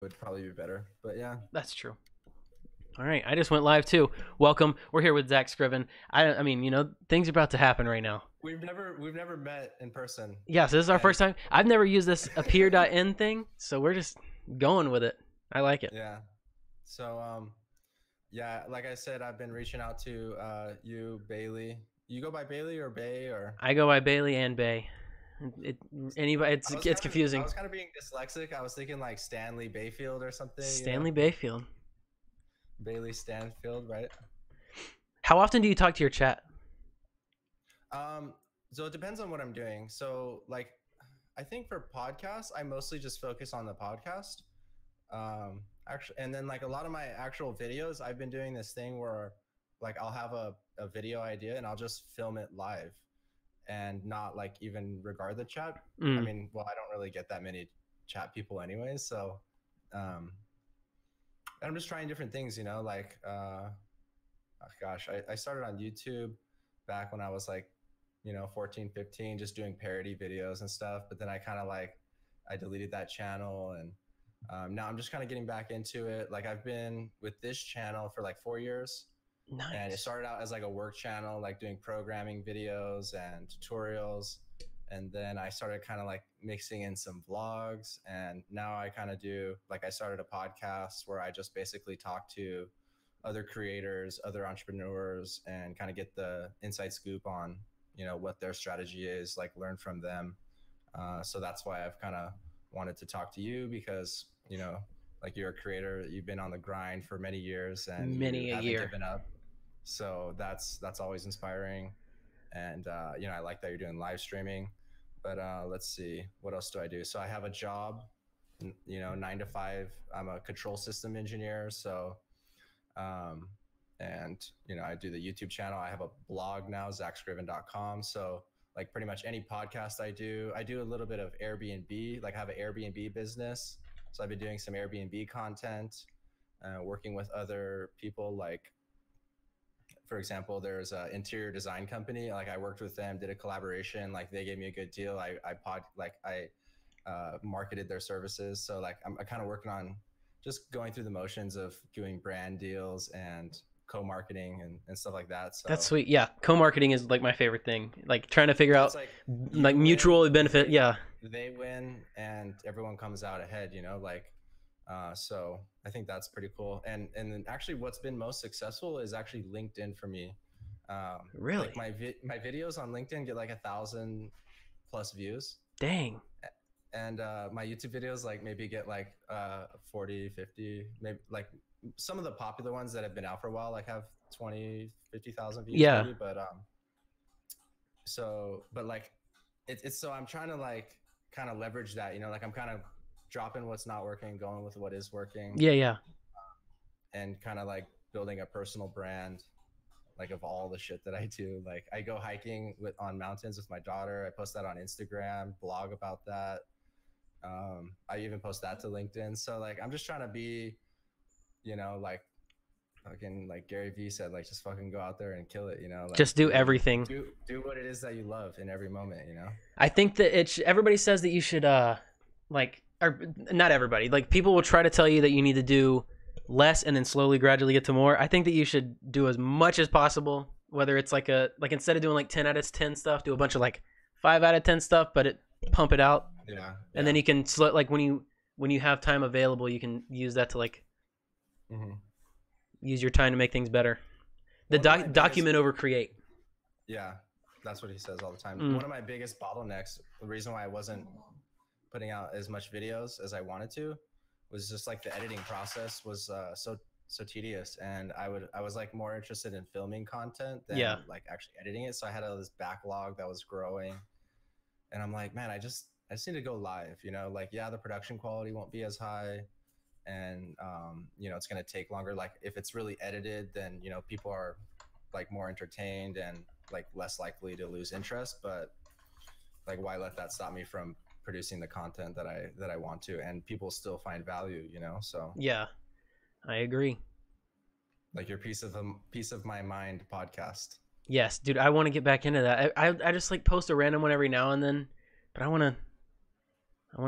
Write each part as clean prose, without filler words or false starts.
would probably be better. But yeah, That's true. All right, I just went live too. Welcome. We're here with Zack Scriven. I mean, things are about to happen right now. we've never met in person, Yes, this is our and first time. I've never used this appear.in thing, so we're just going with it. I like it. yeah. So yeah, like I said, I've been reaching out to you, Bailey. You go by Bailey or Bay or? I go by Bailey and Bay. It, anybody, it's I confusing. was kind of being dyslexic. I was thinking like Stanley Bayfield or something, Stanley Bayfield. Bailey Stanfield, right? How often do you talk to your chat? Um, so it depends on what I'm doing. So like, I think for podcasts, I mostly just focus on the podcast. Actually, and then like a lot of my actual videos, I've been doing this thing where like I'll have a video idea and I'll just film it live and not like even regard the chat. I Mm. mean, well, I don't really get that many chat people anyways. So, um, I'm just trying different things, like, oh gosh, I started on YouTube back when I was like, 14, 15, just doing parody videos and stuff. But then I kind of like, I deleted that channel and now I'm just kind of getting back into it. Like I've been with this channel for like 4 years and it Nice. started out as like a work channel, like doing programming videos and tutorials. And then I started kind of like mixing in some vlogs. And now I kind of do like, I started a podcast where I just basically talk to other creators, other entrepreneurs, and kind of get the inside scoop on, what their strategy is, like learn from them. So that's why I've kind of wanted to talk to you because, like you're a creator, you've been on the grind for many years and you Many a haven't year. given up. So that's always inspiring. And, I like that you're doing live streaming, but let's see, what else do I do? So I have a job, 9 to 5. I'm a control system engineer. So, um, and, I do the YouTube channel. I have a blog now, zackscriven.com. So like pretty much any podcast I do a little bit of Airbnb, like I have an Airbnb business. So I've been doing some Airbnb content, working with other people like, for example, there's an interior design company. Like I worked with them, did a collaboration. Like they gave me a good deal. I marketed their services. So like I'm kind of working on just going through the motions of doing brand deals and co-marketing and stuff like that. That's So sweet. Yeah, co-marketing is like my favorite thing. Like trying to figure so out it's like like you win, mutual benefit. Yeah. they win, and everyone comes out ahead. Like so I think that's pretty cool. And then actually, what's been most successful is actually LinkedIn for me. Like Really? my videos on LinkedIn get like 1,000+ views, Dang. and my YouTube videos like maybe get like 40, 50, maybe like some of the popular ones that have been out for a while like have 20, 50,000 views Yeah. maybe. But so but like it's so I'm trying to like kind of leverage that, like I'm kind of dropping what's not working, going with what is working, Yeah, yeah. and kind of like building a personal brand like of all the shit that I do. Like I go hiking on mountains with my daughter. I post that on Instagram, blog about that. I even post that to LinkedIn. So like I'm just trying to be, like fucking like Gary Vee said, like just fucking go out there and kill it, like Just do everything. do what it is that you love in every moment. I think that everybody says that you should like, or not everybody. Like people will try to tell you that you need to do less and then slowly gradually get to more. I think that you should do as much as possible, whether it's like instead of doing like 10 out of 10 stuff, do a bunch of like 5 out of 10 stuff, but pump it out. Yeah, And yeah. then you can like when you have time available, you can use that to like Mm-hmm. use your time to make things better. The One of my biggest document over create. Yeah, that's what he says all the time. Mm. One of my biggest bottlenecks, the reason why I wasn't putting out as much videos as I wanted to, was just like the editing process was so tedious, and I was like more interested in filming content than Yeah. like actually editing it. So I had all this backlog that was growing, and I'm like, man, I just need to go live. Like yeah, the production quality won't be as high, and it's gonna take longer. Like if it's really edited, then people are like more entertained and like less likely to lose interest. But like why let that stop me from producing the content that I want to, and people still find value, so Yeah, I agree. like your piece of my mind podcast. Yes, dude, I want to get back into that. I just like post a random one every now and then, but I want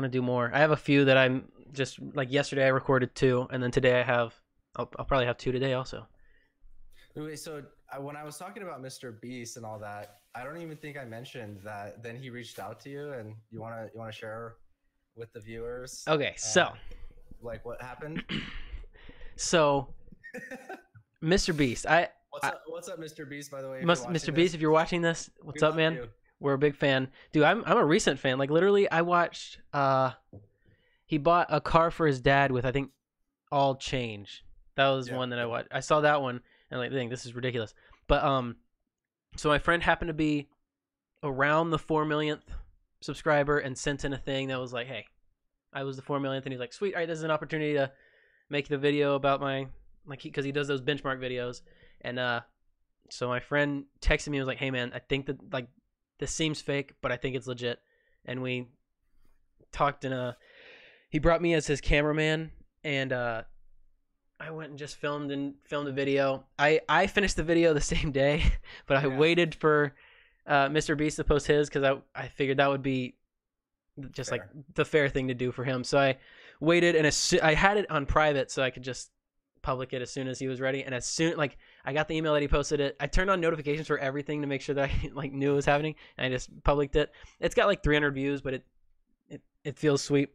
to do more. I have a few that I'm just like yesterday I recorded 2, and then today I'll probably have 2 today also. Wait, so when I was talking about Mr. Beast and all that, I don't even think I mentioned that then he reached out to you, and you wanna share with the viewers? Okay, so like what happened? So Mr. Beast, what's up, Mr. Beast? By the way, Mr. Beast, if you're watching this, what's up, man? You. We're a big fan, dude. I'm a recent fan. Like literally, I watched. He bought a car for his dad with I think all change. That was one that I watched. I saw that one and like, dang, this is ridiculous. But so my friend happened to be around the 4 millionth subscriber and sent in a thing that was like, hey, I was the 4 millionth, and he's like, sweet, all right, this is an opportunity to make the video about my because he does those benchmark videos, and so my friend texted me and was like, hey man, I think that like this seems fake, but I think it's legit, and we talked, and he brought me as his cameraman, and I went and just filmed a video. I finished the video the same day, but I waited for Mr. Beast to post his because I figured that would be just fair. Like the fair thing to do for him. So I waited, and I had it on private so I could just public it as soon as he was ready. And as soon like I got the email that he posted it, I turned on notifications for everything to make sure that I like knew it was happening, and I just published it. It's got like 300 views, but it feels sweet.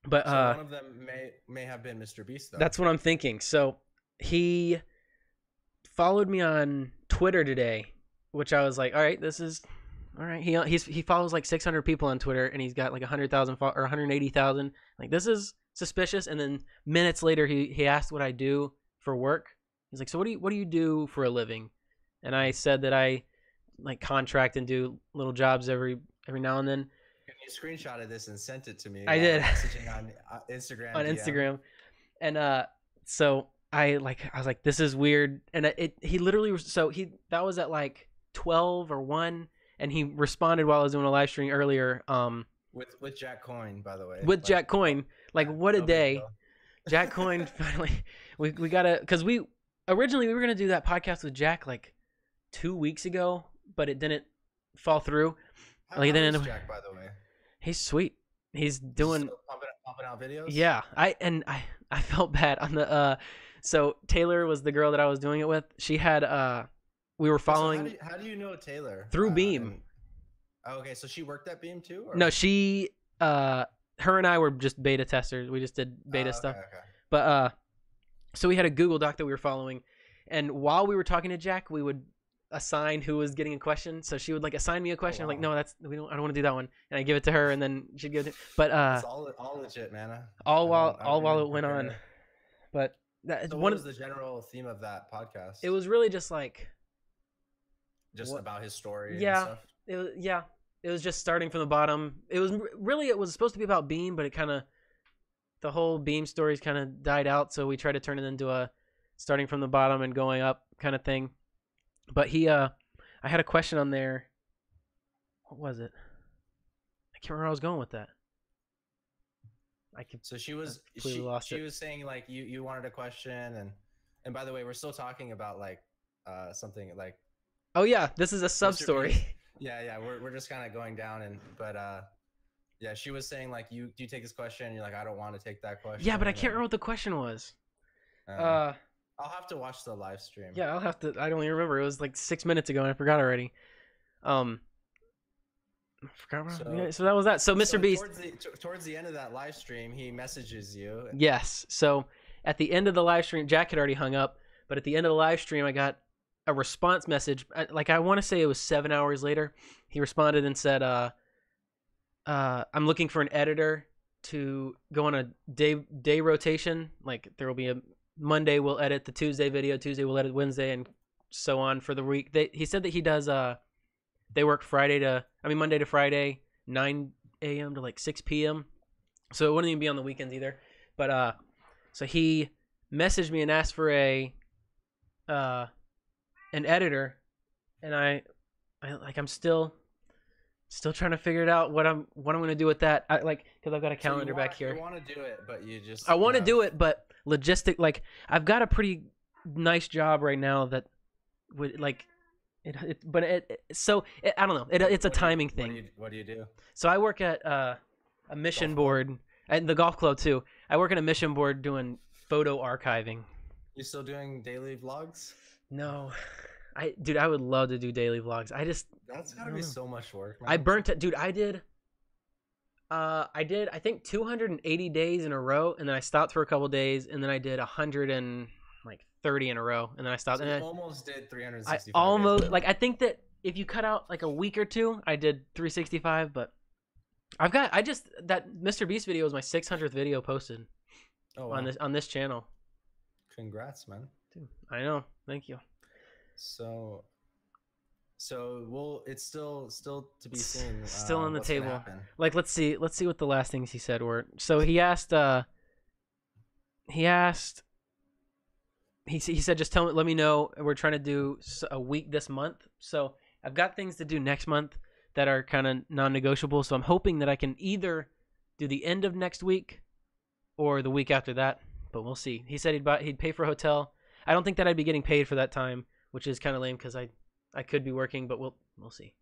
But so one of them may have been Mr. Beast, though. That's what I'm thinking. So he followed me on Twitter today, which I was like, all right, this is all right. He follows like 600 people on Twitter, and he's got like 100,000 or 180,000. Like, this is suspicious. And then minutes later, he asked what I do for work. He's like, so what do you do for a living? And I said that I like contract and do little jobs every now and then. You screenshotted this and sent it to me. I did. Messaging on Instagram. On Instagram. And so I was like, this is weird. And he literally that was at like 12 or 1, and he responded while I was doing a live stream earlier. With Jack Coin, by the way. With Jack Coin. Like, what a day. Jack Coin finally we gotta, because originally we were gonna do that podcast with Jack like 2 weeks ago, but it didn't fall through. How is Jack, by the way? He's sweet. He's doing still pumping out videos. Yeah, I felt bad on the so Taylor was the girl that I was doing it with. She had we were following. So how do you know Taylor? Through Beam. Okay, so she worked at Beam too? Or? No, she her and I were just beta testers. We just did beta stuff. Okay. But so we had a Google Doc that we were following, and while we were talking to Jack, we would assign who was getting a question. So she would like assign me a question. I'm like, no, I don't want to do that one, and I give it to her, and then she'd give it to, but it's all legit, man. All while it went on. But so what was the general theme of that podcast? It was really just like about his story. Yeah, and stuff? It was just starting from the bottom. It was supposed to be about Beam, but the whole Beam stories kind of died out, so we tried to turn it into a starting from the bottom and going up kind of thing. But I had a question on there. What was it? I can't remember where I was going with that. So she was saying like you wanted a question, and by the way, we're still talking about like something like. Oh yeah, this is a sub story. Yeah, we're just kind of going down, but yeah, she was saying like do you take this question? And you're like, I don't want to take that question. Yeah, but I can't remember what the question was. I'll have to watch the live stream. Yeah, I'll have to. I don't even remember. It was like 6 minutes ago, and I forgot already. I forgot. So that was that. So Mr. Beast. Towards the end of that live stream, he messages you. Yes. So at the end of the live stream, Jack had already hung up, but at the end of the live stream, I got a response message. Like, I want to say it was 7 hours later. He responded and said, "I'm looking for an editor to go on a day rotation. Like, there will be a Monday we'll edit the Tuesday video, Tuesday we'll edit Wednesday, and so on for the week." He said that he does they work Monday to Friday, 9 a.m. to like 6 p.m. So it wouldn't even be on the weekends either. But so he messaged me and asked for an editor, and I'm still trying to figure it out what I'm going to do with that. Because I've got a calendar back here. You want to do it, but you just. I want to do it, but logistic, like, I've got a pretty nice job right now that would like it I don't know. It's a timing thing. What do you do? So I work at a mission board and the golf club too. I work in a mission board doing photo archiving. You still doing daily vlogs? No, dude, I would love to do daily vlogs. That's gotta be so much work, man. I burnt it, dude. I did I think 280 days in a row, and then I stopped for a couple days, and then I did 130 in a row, and then I stopped. So and you I almost did 365. I almost days. like I think that if you cut out like a week or two, I did 365. But that Mr. Beast video was my 600th video posted on this channel. Congrats, man. Dude, I know. Thank you. So it's still to be seen. Still on the table. Like let's see what the last things he said were. So he said just let me know. We're trying to do a week this month. So I've got things to do next month that are kind of non-negotiable. So I'm hoping that I can either do the end of next week or the week after that, but we'll see. He said he'd pay for a hotel. I don't think that I'd be getting paid for that time, which is kind of lame because I could be working, but we'll see.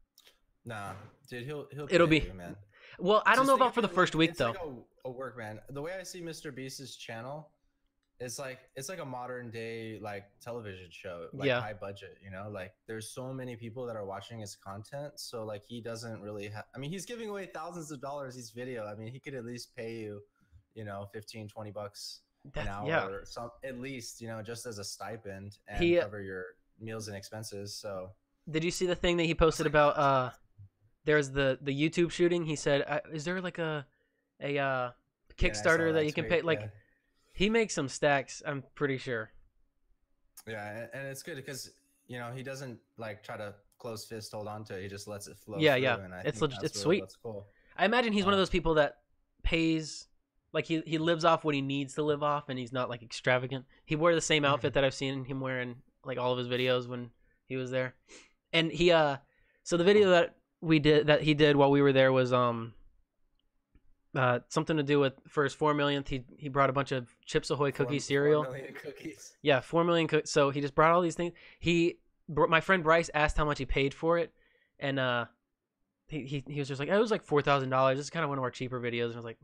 Nah, dude, it'll be you, man. Well, I don't know about for the first week though. Like a work, man. The way I see Mr. Beast's channel, it's like a modern day like television show, like high budget. You know, like there's so many people that are watching his content, so like he doesn't really have. I mean, he's giving away thousands of dollars each video. I mean, he could at least pay you, $15, $20 an hour, or some at least, just as a stipend and cover your meals and expenses. So did you see the thing that he posted about there's the YouTube shooting? He said is there like a Kickstarter that you can pay? Like he makes some stacks, I'm pretty sure. Yeah, and it's good because he doesn't like try to close fist hold on to it. He just lets it flow. Yeah, through, yeah. And It's sweet. That's cool. I imagine he's one of those people that pays, like he lives off what he needs to live off, and he's not like extravagant. He wore the same outfit that I've seen him wearing like all of his videos when he was there. And he so the video that he did while we were there was something to do with for his 4 millionth. He brought a bunch of Chips Ahoy cookie cereal. 4 million cookies. Yeah, 4 million cookies. So he just brought all these things. My friend Bryce asked how much he paid for it, and he was just like, it was like $4,000. This is kind of one of our cheaper videos. And I was like,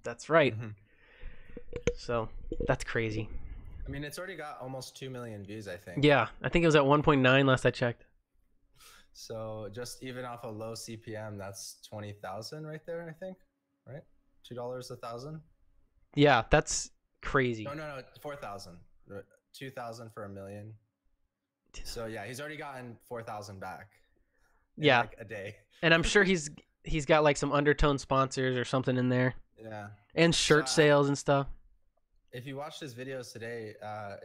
that's right. So that's crazy. I mean, it's already got almost 2 million views, I think. Yeah, I think it was at 1.9 last I checked. So just even off a low CPM, that's 20,000 right there, I think, right? $2 a thousand. Yeah, that's crazy. No, 4,000, 2,000 for a million. So yeah, he's already gotten 4,000 back. Yeah, like a day. And I'm sure he's got like some undertone sponsors or something in there. Yeah. And shirt sales and stuff. If you watch his videos today,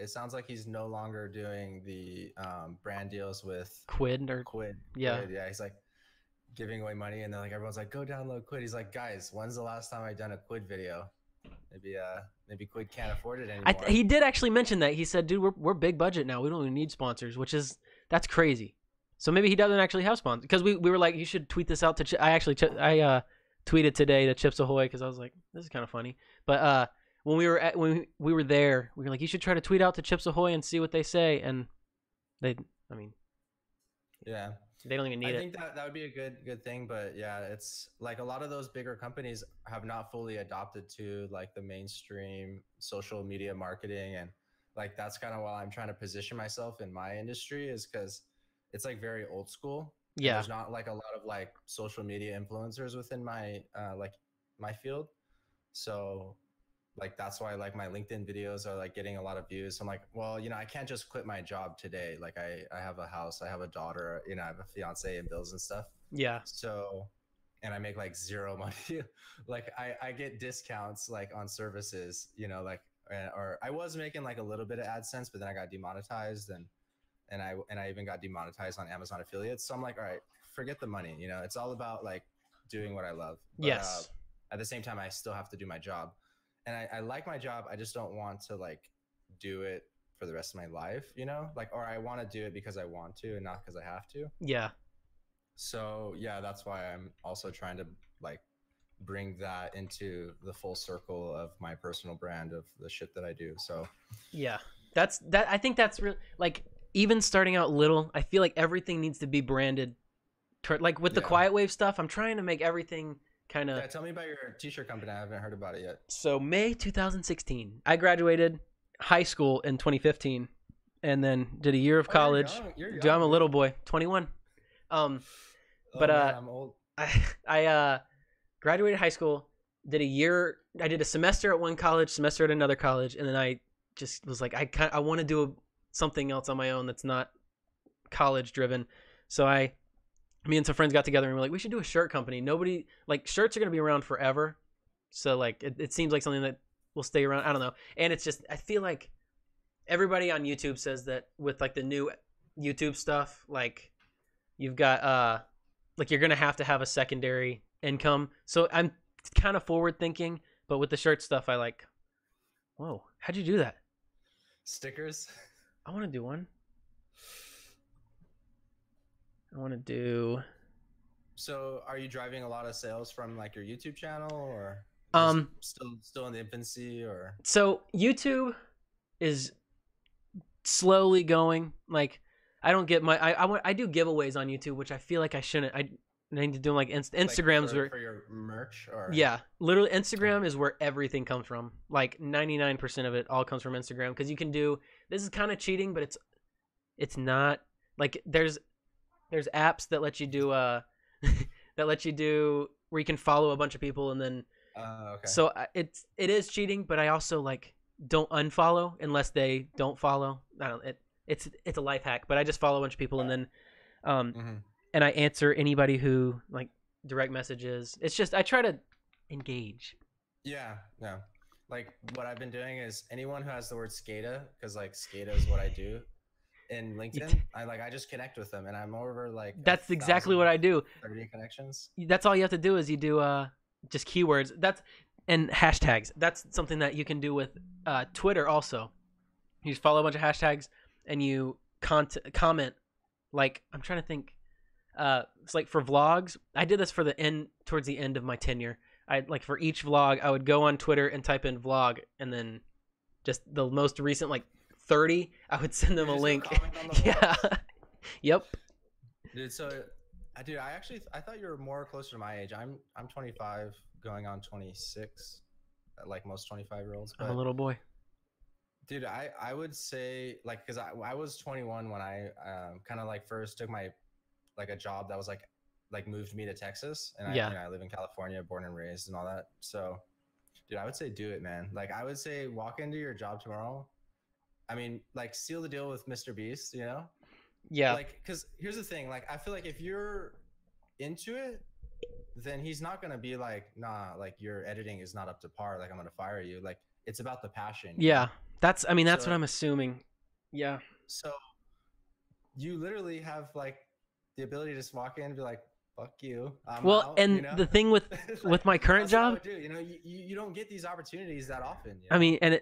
it sounds like he's no longer doing the brand deals with Quid. Yeah. Yeah, he's like giving away money, and then like everyone's like, go download Quid. He's like, guys, when's the last time I done a Quid video? Maybe Quid can't afford it anymore. He did actually mention that. He said, dude, we're big budget now. We don't even need sponsors, that's crazy. So maybe he doesn't actually have sponsors, because we were like, you should tweet this out to. I tweeted today to Chips Ahoy because I was like, this is kind of funny. But when we were there, we were like, you should try to tweet out to Chips Ahoy and see what they say, and they don't even need it. I think that would be a good thing, but yeah, it's like a lot of those bigger companies have not fully adopted to like the mainstream social media marketing, and like that's kind of why I'm trying to position myself in my industry, is because it's like very old school. Yeah, there's not like a lot of like social media influencers within my my field, so like that's why like my LinkedIn videos are like getting a lot of views. So I'm like, well, I can't just quit my job today. Like I have a house, I have a daughter, I have a fiance and bills and stuff. Yeah. So, and I make like zero money. Like I get discounts like on services, like, or I was making like a little bit of AdSense, but then I got demonetized, and I even got demonetized on Amazon affiliates. So I'm like, all right, forget the money. It's all about like doing what I love. But, yes. At the same time, I still have to do my job. And I like my job. I just don't want to like do it for the rest of my life, like, or I want to do it because I want to and not because I have to. Yeah. So yeah, that's why I'm also trying to like bring that into the full circle of my personal brand of the shit that I do. So yeah, I think that's really like, even starting out little, I feel like everything needs to be branded. Like with the Quiet Wave stuff, I'm trying to make everything kind of. Yeah, tell me about your t-shirt company. I haven't heard about it yet. So May 2016, I graduated high school in 2015, and then did a year of Oh, you're college. young. You're Dude, young, I'm a dude. little boy, 21. Oh But man, I'm old. I graduated high school, did a year. I did a semester at one college, semester at another college, and then I just was like, I want to do something else on my own that's not college driven. So me and some friends got together and we're like, we should do a shirt company. Nobody like shirts are gonna be around forever, so like it seems like something that will stay around. I don't know, and it's just I feel like everybody on YouTube says that with like the new YouTube stuff, like you've got like you're gonna have to have a secondary income. So I'm kind of forward thinking, but with the shirt stuff, I like, whoa, how'd you do that? Stickers. I want to do one. I want to do. So, are you driving a lot of sales from like your YouTube channel, or still in the infancy, or? So YouTube is slowly going. Like I don't get my I do giveaways on YouTube, which I feel like I shouldn't. I need to do like Instagram's like for your merch, or? Yeah, literally Instagram is where everything comes from. Like 99% of it all comes from Instagram, because you can do this is kind of cheating, but it's not like there's apps that let you do that let you do where you can follow a bunch of people and then Okay. so it is cheating, but I also like don't unfollow unless they don't follow. I don't it's a life hack, but I just follow a bunch of people and then and I answer anybody who like direct messages. It's just I try to engage. Yeah. Like what I've been doing is anyone who has the word skata, because like skata is what I do in LinkedIn. I just connect with them, and I'm over like that's exactly what I do. 30 connections. That's all you have to do is you do just keywords. And hashtags. That's something that you can do with Twitter also. You just follow a bunch of hashtags and you comment. Like I'm trying to think. It's like for vlogs. I did this for towards the end of my tenure. I like for each vlog, I would go on Twitter and type in vlog, and then just the most recent like 30, I would send them a link. Yeah. Yep. Dude, I thought you were more closer to my age. I'm 25, going on 26, like most 25-year-olds. I'm a little boy. Dude, I would say like because I was 21 when I kind of like first took my like a job that was like moved me to Texas, and I live in California, born and raised and all that. So, dude, I would say do it, man. Like I would say walk into your job tomorrow. I mean, like seal the deal with Mr. Beast, you know? Yeah. Like, because here's the thing. Like, I feel like if you're into it, then he's not gonna be like, nah, like your editing is not up to par. Like I'm gonna fire you. Like it's about the passion. Yeah, that's what I'm assuming. Yeah. So you literally have like the ability to just walk in and be like, fuck you. Well, out, and you know? the thing with with my current job, you know, you don't get these opportunities that often. You know? I mean, and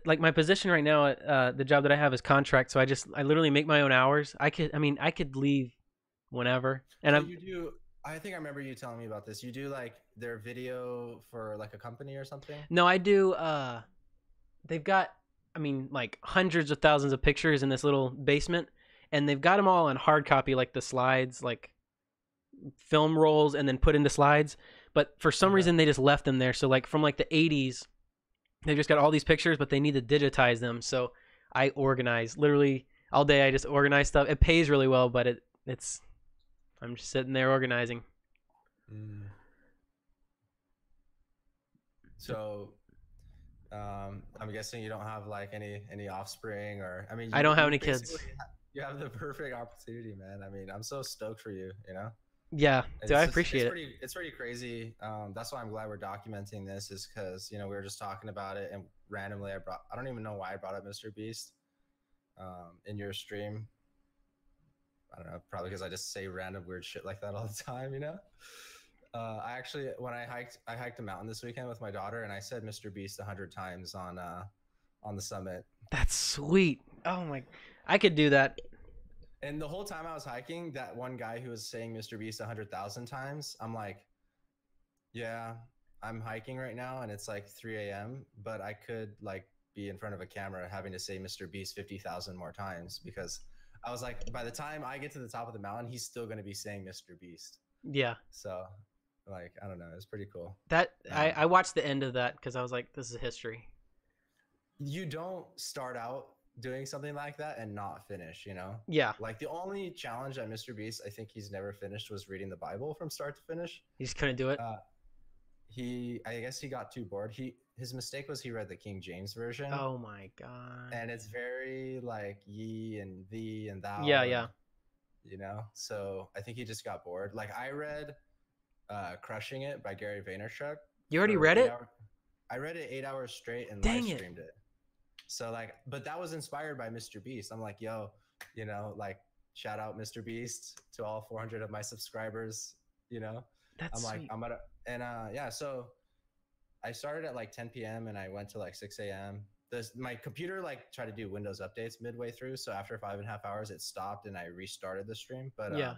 like my position right now, the job that I have is contract, so I literally make my own hours. I could leave whenever, and so you do. I think I remember you telling me about this. You do like their video for like a company or something? No, I do. They've got, I mean, like hundreds of thousands of pictures in this little basement, and they've got them all on hard copy, like the slides, like film rolls, and then put into slides. But for some reason, they just left them there. So like from like the 80s, they just got all these pictures, but they need to digitize them. So I organize literally all day. I just organize stuff. It pays really well, but it's I'm just sitting there organizing. So, I'm guessing you don't have like any offspring, or I mean, I don't have any kids. You have the perfect opportunity, man. I mean, I'm so stoked for you. You know. Yeah, dude, I appreciate it. It's pretty crazy. That's why I'm glad we're documenting this, is because we were just talking about it, and randomly I don't even know why I brought up Mr. Beast in your stream. I don't know, probably because I just say random weird shit like that all the time, you know? I actually, when I hiked a mountain this weekend with my daughter, and I said Mr. Beast 100 times on the summit. That's sweet. Oh my, I could do that. And the whole time I was hiking, that one guy who was saying Mr. Beast 100,000 times, I'm like, yeah, I'm hiking right now and it's like 3 a.m., but I could like be in front of a camera having to say Mr. Beast 50,000 more times, because I was like, by the time I get to the top of the mountain, he's still going to be saying Mr. Beast. Yeah. So Like, I don't know, it's pretty cool. That I watched the end of that because I was like, this is history. You don't start out doing something like that and not finish, you know? Yeah, Like the only challenge that Mr. Beast, I think he's never finished, was reading the Bible from start to finish. he just couldn't do it. I guess he got too bored. His mistake was he read the King James version. Oh my god. And it's very like ye and thee and thou. Yeah, and, yeah. You know, so I think he just got bored. Like I read Crushing It by Gary Vaynerchuk. You already read it? I read it 8 hours straight and Dang live streamed it. So like, but that was inspired by Mr. Beast. I'm like, yo, you know, like shout out Mr. Beast to all 400 of my subscribers, you know. That's I'm like, sweet. I'm gonna, and yeah, so I started at like 10 p.m. and I went to like 6 a.m. My computer like tried to do Windows updates midway through, so after 5.5 hours it stopped and I restarted the stream. But yeah,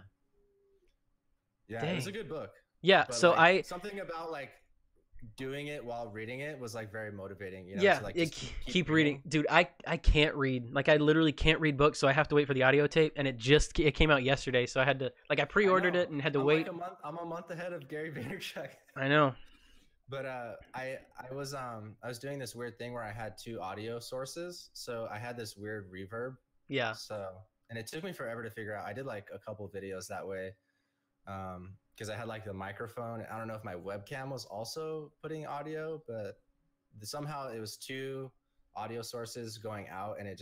yeah, it was a good book. Yeah, But, so like, something about like doing it while reading it was like very motivating, you know. Yeah, to, like, keep reading. Dude, I can't read. Like I literally can't read books, so I have to wait for the audio tape, and it came out yesterday, so I had to like I pre-ordered it and had to wait. Like I'm a month ahead of Gary Vaynerchuk. I know. But I was doing this weird thing where I had 2 audio sources, so I had this weird reverb. Yeah. So, and it took me forever to figure out. I did like a couple videos that way, because I had like the microphone. I don't know if my webcam was also putting audio, but somehow it was 2 audio sources going out, and it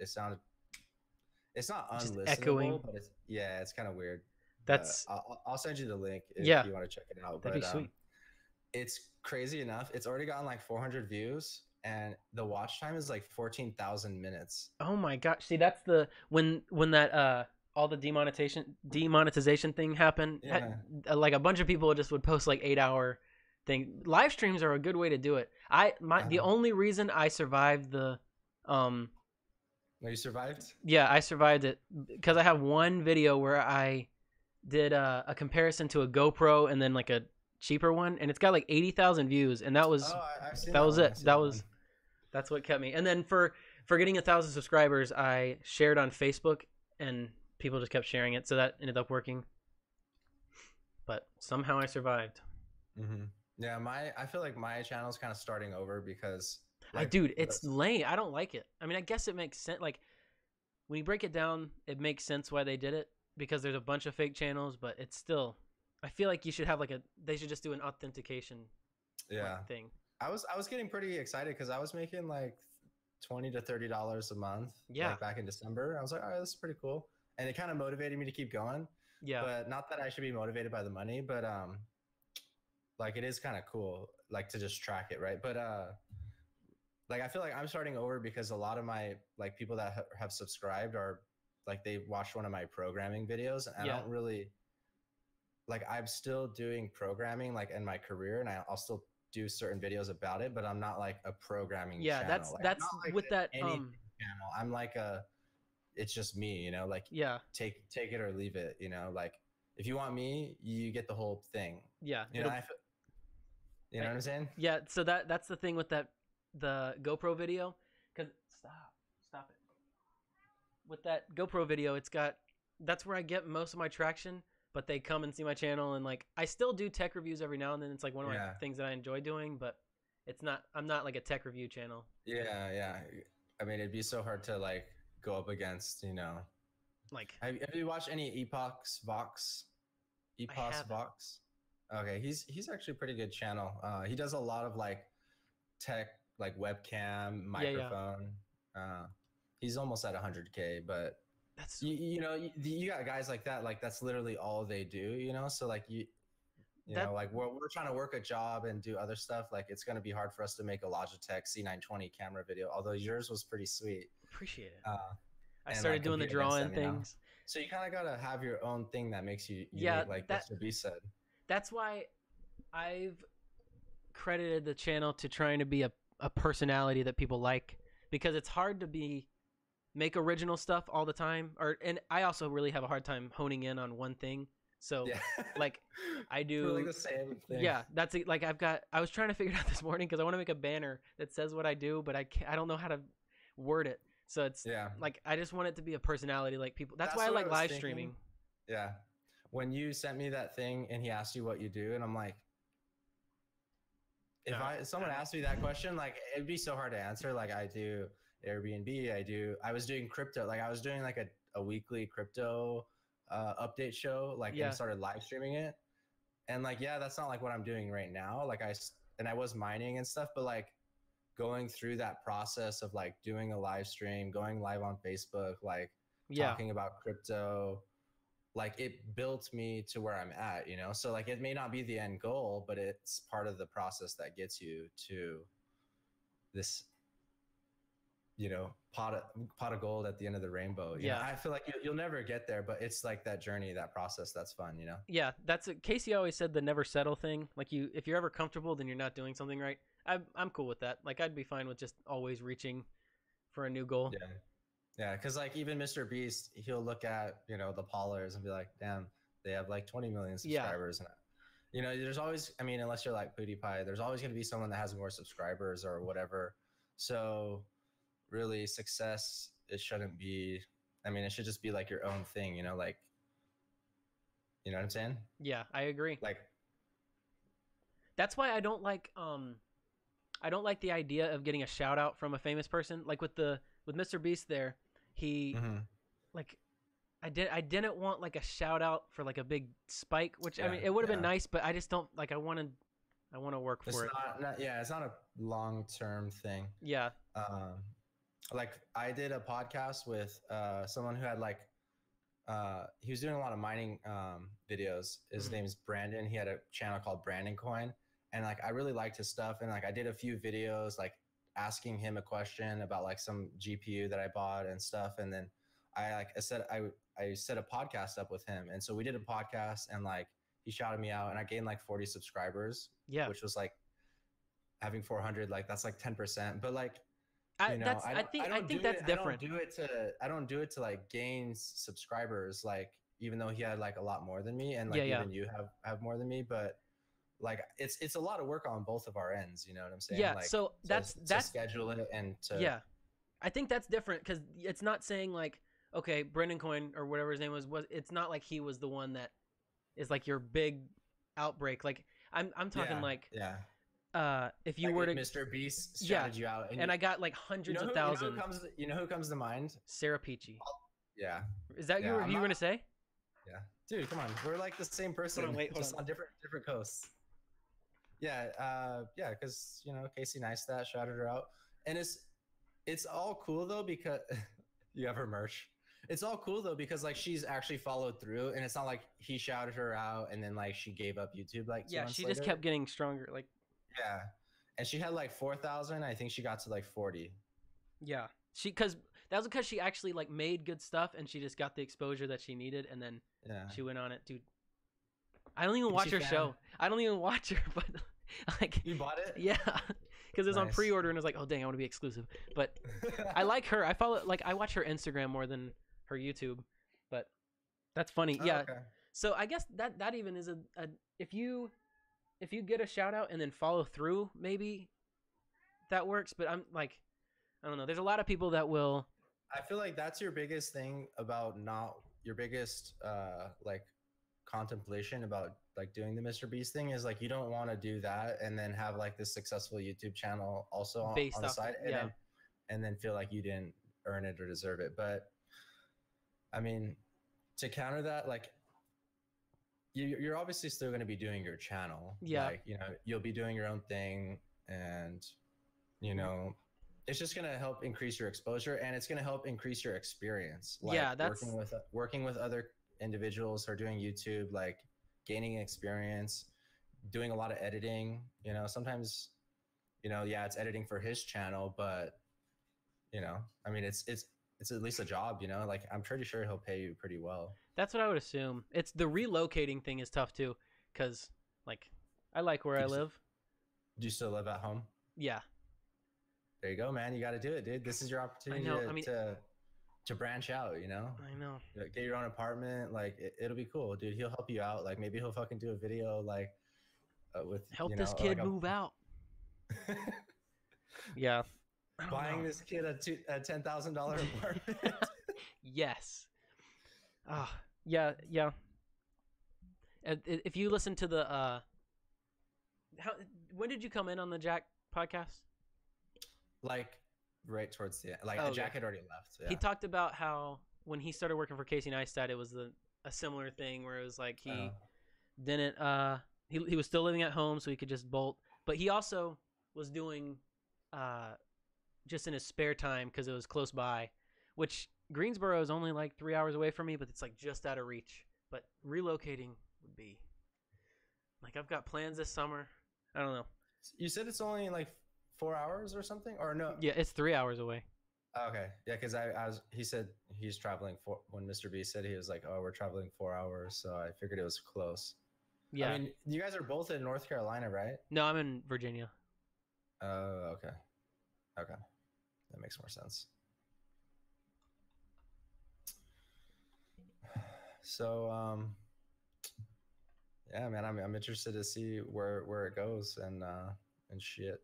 sounded. It's not unlistenable, echoing. but it's kind of weird. That's. I'll send you the link if you want to check it out. That'd be sweet. It's crazy enough. It's already gotten like 400 views, and the watch time is like 14,000 minutes. Oh my gosh! See, that's the when that all the demonetization thing happened. Yeah. Like a bunch of people just would post like 8-hour thing. Live streams are a good way to do it. The only reason I survived the No, you survived? Yeah, I survived it because I have one video where I did a comparison to a GoPro and then like a cheaper one, and it's got like 80,000 views, and that was that's what kept me. And then for getting 1,000 subscribers, I shared on Facebook, and people just kept sharing it, so that ended up working. But somehow I survived. Mm-hmm. Yeah, I feel like my channel's kind of starting over because like, dude, it's lame. I don't like it. I mean, I guess it makes sense. Like when you break it down, it makes sense why they did it, because there's a bunch of fake channels, but it's still. I feel like you should have they should just do an authentication thing. I was getting pretty excited because I was making like $20 to $30 a month. Yeah. Like back in December. I was like, all right, this is pretty cool. And it kind of motivated me to keep going. Yeah. But not that I should be motivated by the money, but like it is kind of cool, like to just track it, right? But like I feel like I'm starting over because a lot of my like people that have subscribed are like they watched one of my programming videos, and I don't really. Like I'm still doing programming like in my career, and I'll still do certain videos about it, but I'm not like a programming channel. that's like with that channel. I'm like it's just me, you know, like take it or leave it, you know, like if you want me, you get the whole thing. Yeah. You know what I'm saying? Yeah, so that's the thing with the GoPro video, cuz stop it. With that GoPro video, that's where I get most of my traction. But they come and see my channel, and like I still do tech reviews every now and then. It's like one of my things that I enjoy doing, but I'm not like a tech review channel. Yeah. I mean, it'd be so hard to like go up against, you know. Like have you watched any Epoch's Vox? Okay, he's actually a pretty good channel. He does a lot of like tech, like webcam, microphone. He's almost at 100K, but that's you know, you got guys like that, like that's literally all they do, you know. So like you know, like we're trying to work a job and do other stuff. Like it's gonna be hard for us to make a Logitech C920 camera video, although yours was pretty sweet. Appreciate it. I started doing the drawing things. You know? So you kind of gotta have your own thing that makes you unique, like Mr. B said. That's why I've credited the channel to trying to be a personality that people like, because it's hard to make original stuff all the time, and I also really have a hard time honing in on one thing. So like I do like the same thing. Yeah, that's it. Like I was trying to figure it out this morning because I want to make a banner that says what I do, but I don't know how to word it. So it's like I just want it to be a personality, like people. That's why I like live streaming. Yeah. when you sent me that thing and he asked you what you do, and I'm like, if someone asked me that question, like it'd be so hard to answer. Like I do Airbnb, I was doing crypto, like I was doing like a weekly crypto update show, like and started live streaming it. And like, yeah, that's not like what I'm doing right now. Like I was mining and stuff, but like going through that process of like doing a live stream, going live on Facebook, like talking about crypto, like it built me to where I'm at, you know? So like, it may not be the end goal, but it's part of the process that gets you to this, you know, pot of gold at the end of the rainbow. You know, I feel like you'll never get there, but it's like that journey, that process, that's fun, you know? Yeah, Casey always said the never settle thing. Like if you're ever comfortable, then you're not doing something right. I'm cool with that. Like I'd be fine with just always reaching for a new goal. Yeah, because like even Mr. Beast, he'll look at, you know, the Pollers and be like, damn, they have like 20 million subscribers. And you know, there's always, I mean, unless you're like PewDiePie, there's always going to be someone that has more subscribers or whatever. So really success, it shouldn't be, I mean, it should just be like your own thing, you know, like, you know what I'm saying? Yeah, I agree. Like, that's why I don't like the idea of getting a shout out from a famous person. Like with Mr. Beast there, he like I didn't want like a shout out for like a big spike, which I mean it would have been nice, but I just don't like I want to work for it. It's not a long-term thing. Yeah. Like I did a podcast with someone who had like he was doing a lot of mining videos. His name is Brandon. He had a channel called Brandon Coin, and like I really liked his stuff, and like I did a few videos like asking him a question about like some GPU that I bought and stuff, and then I set a podcast up with him, and so we did a podcast, and like he shouted me out, and I gained like 40 subscribers, which was like having 400, like that's like 10%, but like you know, I think that's different. I don't do it to like gain subscribers, like even though he had like a lot more than me, and like even you have more than me, but like it's a lot of work on both of our ends, you know what I'm saying? Yeah, like, so that's to schedule it and to I think that's different because it's not saying like, okay, Brendan Coin or whatever his name was it's not like he was the one that is like your big outbreak. Like I'm talking if you like were to Mr. Beast shouted you out and I got like hundreds of thousands. You know who comes to mind? Sarah Peachy. Yeah. Is that you were going to say? Yeah. Dude, come on. We're like the same person. Hold on, just on different coasts. Yeah, because you know, Casey Neistat shouted her out. And it's all cool though because you have her merch. It's all cool though because like she's actually followed through, and it's not like he shouted her out and then like she gave up YouTube like 2 months she later. just kept getting stronger. Like and she had like 4,000. I think she got to like 40. Yeah, that was because she actually like made good stuff, and she just got the exposure that she needed, and then she went on it, dude. I don't even watch her show. I don't even watch her, but like you bought it? Yeah, because it was on pre-order, and I was like, oh dang, I want to be exclusive. But I like her. I watch her Instagram more than her YouTube. But that's funny. Yeah. Okay. So I guess that even is a if you get a shout out and then follow through, maybe that works. But I'm like, I don't know. There's a lot of people that will. I feel like that's your biggest thing about your biggest like contemplation about like doing the Mr. Beast thing is like you don't want to do that and then have like this successful YouTube channel also on the side and then feel like you didn't earn it or deserve it. But I mean, to counter that, like you're obviously still going to be doing your channel. Like, you know, you'll be doing your own thing, and you know, it's just going to help increase your exposure, and it's going to help increase your experience. Like working with other individuals who are doing YouTube, like gaining experience, doing a lot of editing. You know, sometimes, you know, it's editing for his channel, but you know, I mean, it's at least a job, you know, like I'm pretty sure he'll pay you pretty well. That's what I would assume. It's the relocating thing is tough too, because like I like where I live. Do you still live at home? Yeah. There you go, man. You got to do it, dude. This is your opportunity to branch out, you know? I know. Get your own apartment. Like it'll be cool, dude. He'll help you out. Like maybe he'll fucking do a video like with help this kid move out. Yeah. Buying this kid a $10,000 apartment. Yes. Yeah. If you listen to the when did you come in on the Jack podcast? Like right towards the end. Like Oh, okay. Jack had already left. He Yeah. talked about how when he started working for Casey Neistat, it was a similar thing where it was like he didn't he was still living at home so he could just bolt, but he also was doing just in his spare time because it was close by, which Greensboro is only like 3 hours away from me, but it's like just out of reach. But relocating would be like, I've got plans this summer. I don't know. You said it's only like 4 hours or something, or no? Yeah, it's 3 hours away. Okay, yeah, because he said he's traveling when Mr. B said, he was like, oh, we're traveling 4 hours, so I figured it was close. Yeah. I mean, you guys are both in North Carolina, right? No, I'm in Virginia. Oh, okay. That makes more sense. So, yeah, man, I'm interested to see where it goes and shit.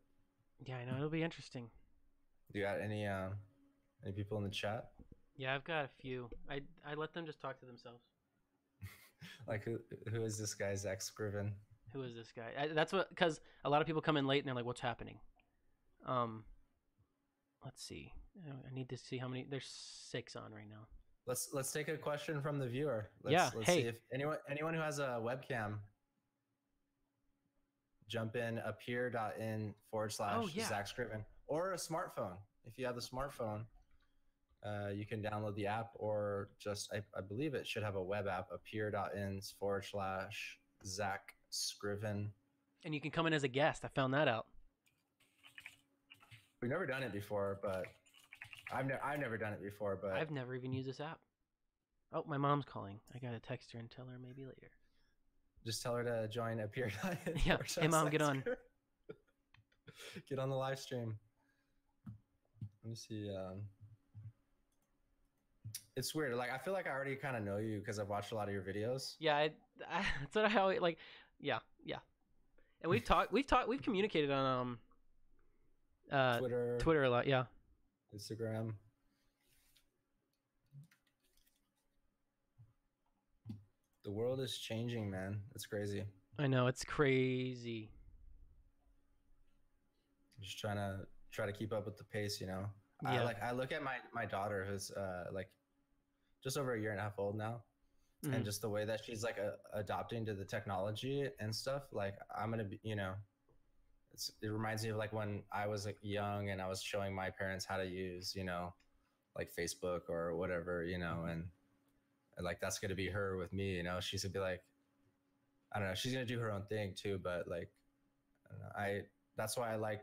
Yeah, I know, it'll be interesting. Do you got any people in the chat? Yeah, I've got a few. I let them just talk to themselves. Like who is this guy, Zack Scriven? Who is this guy? That's what, because a lot of people come in late and they're like, "What's happening?" Let's see. I need to see how many. There's 6 on right now. Let's take a question from the viewer. Let's see if anyone who has a webcam, jump in appear.in/Zack Scriven, or a smartphone. If you have the smartphone, you can download the app, or just I believe it should have a web app, appear.in/Zack Scriven. And you can come in as a guest. I found that out. We've never done it before, but I've never done it before, but I've never even used this app. Oh, my mom's calling. I gotta text her and tell her maybe later. Just tell her to join appear. Yeah. Hey, Mom, get on. Get on the live stream. Let me see. It's weird. Like, I feel like I already kind of know you because I've watched a lot of your videos. Yeah, that's what I always like. Yeah. And we've communicated on Twitter a lot. Yeah. Instagram. The world is changing, man. It's crazy. I know, it's crazy. Just trying to keep up with the pace, you know. Yeah. I look at my daughter, who's like just over a year and a half old now, and just the way that she's like adopting to the technology and stuff. Like, I'm gonna be, you know, it reminds me of like when I was like young and I was showing my parents how to use, you know, like Facebook or whatever, you know, and like that's gonna be her with me, you know. She's gonna be like, I don't know, she's gonna do her own thing too, but like, I don't know, that's why I like,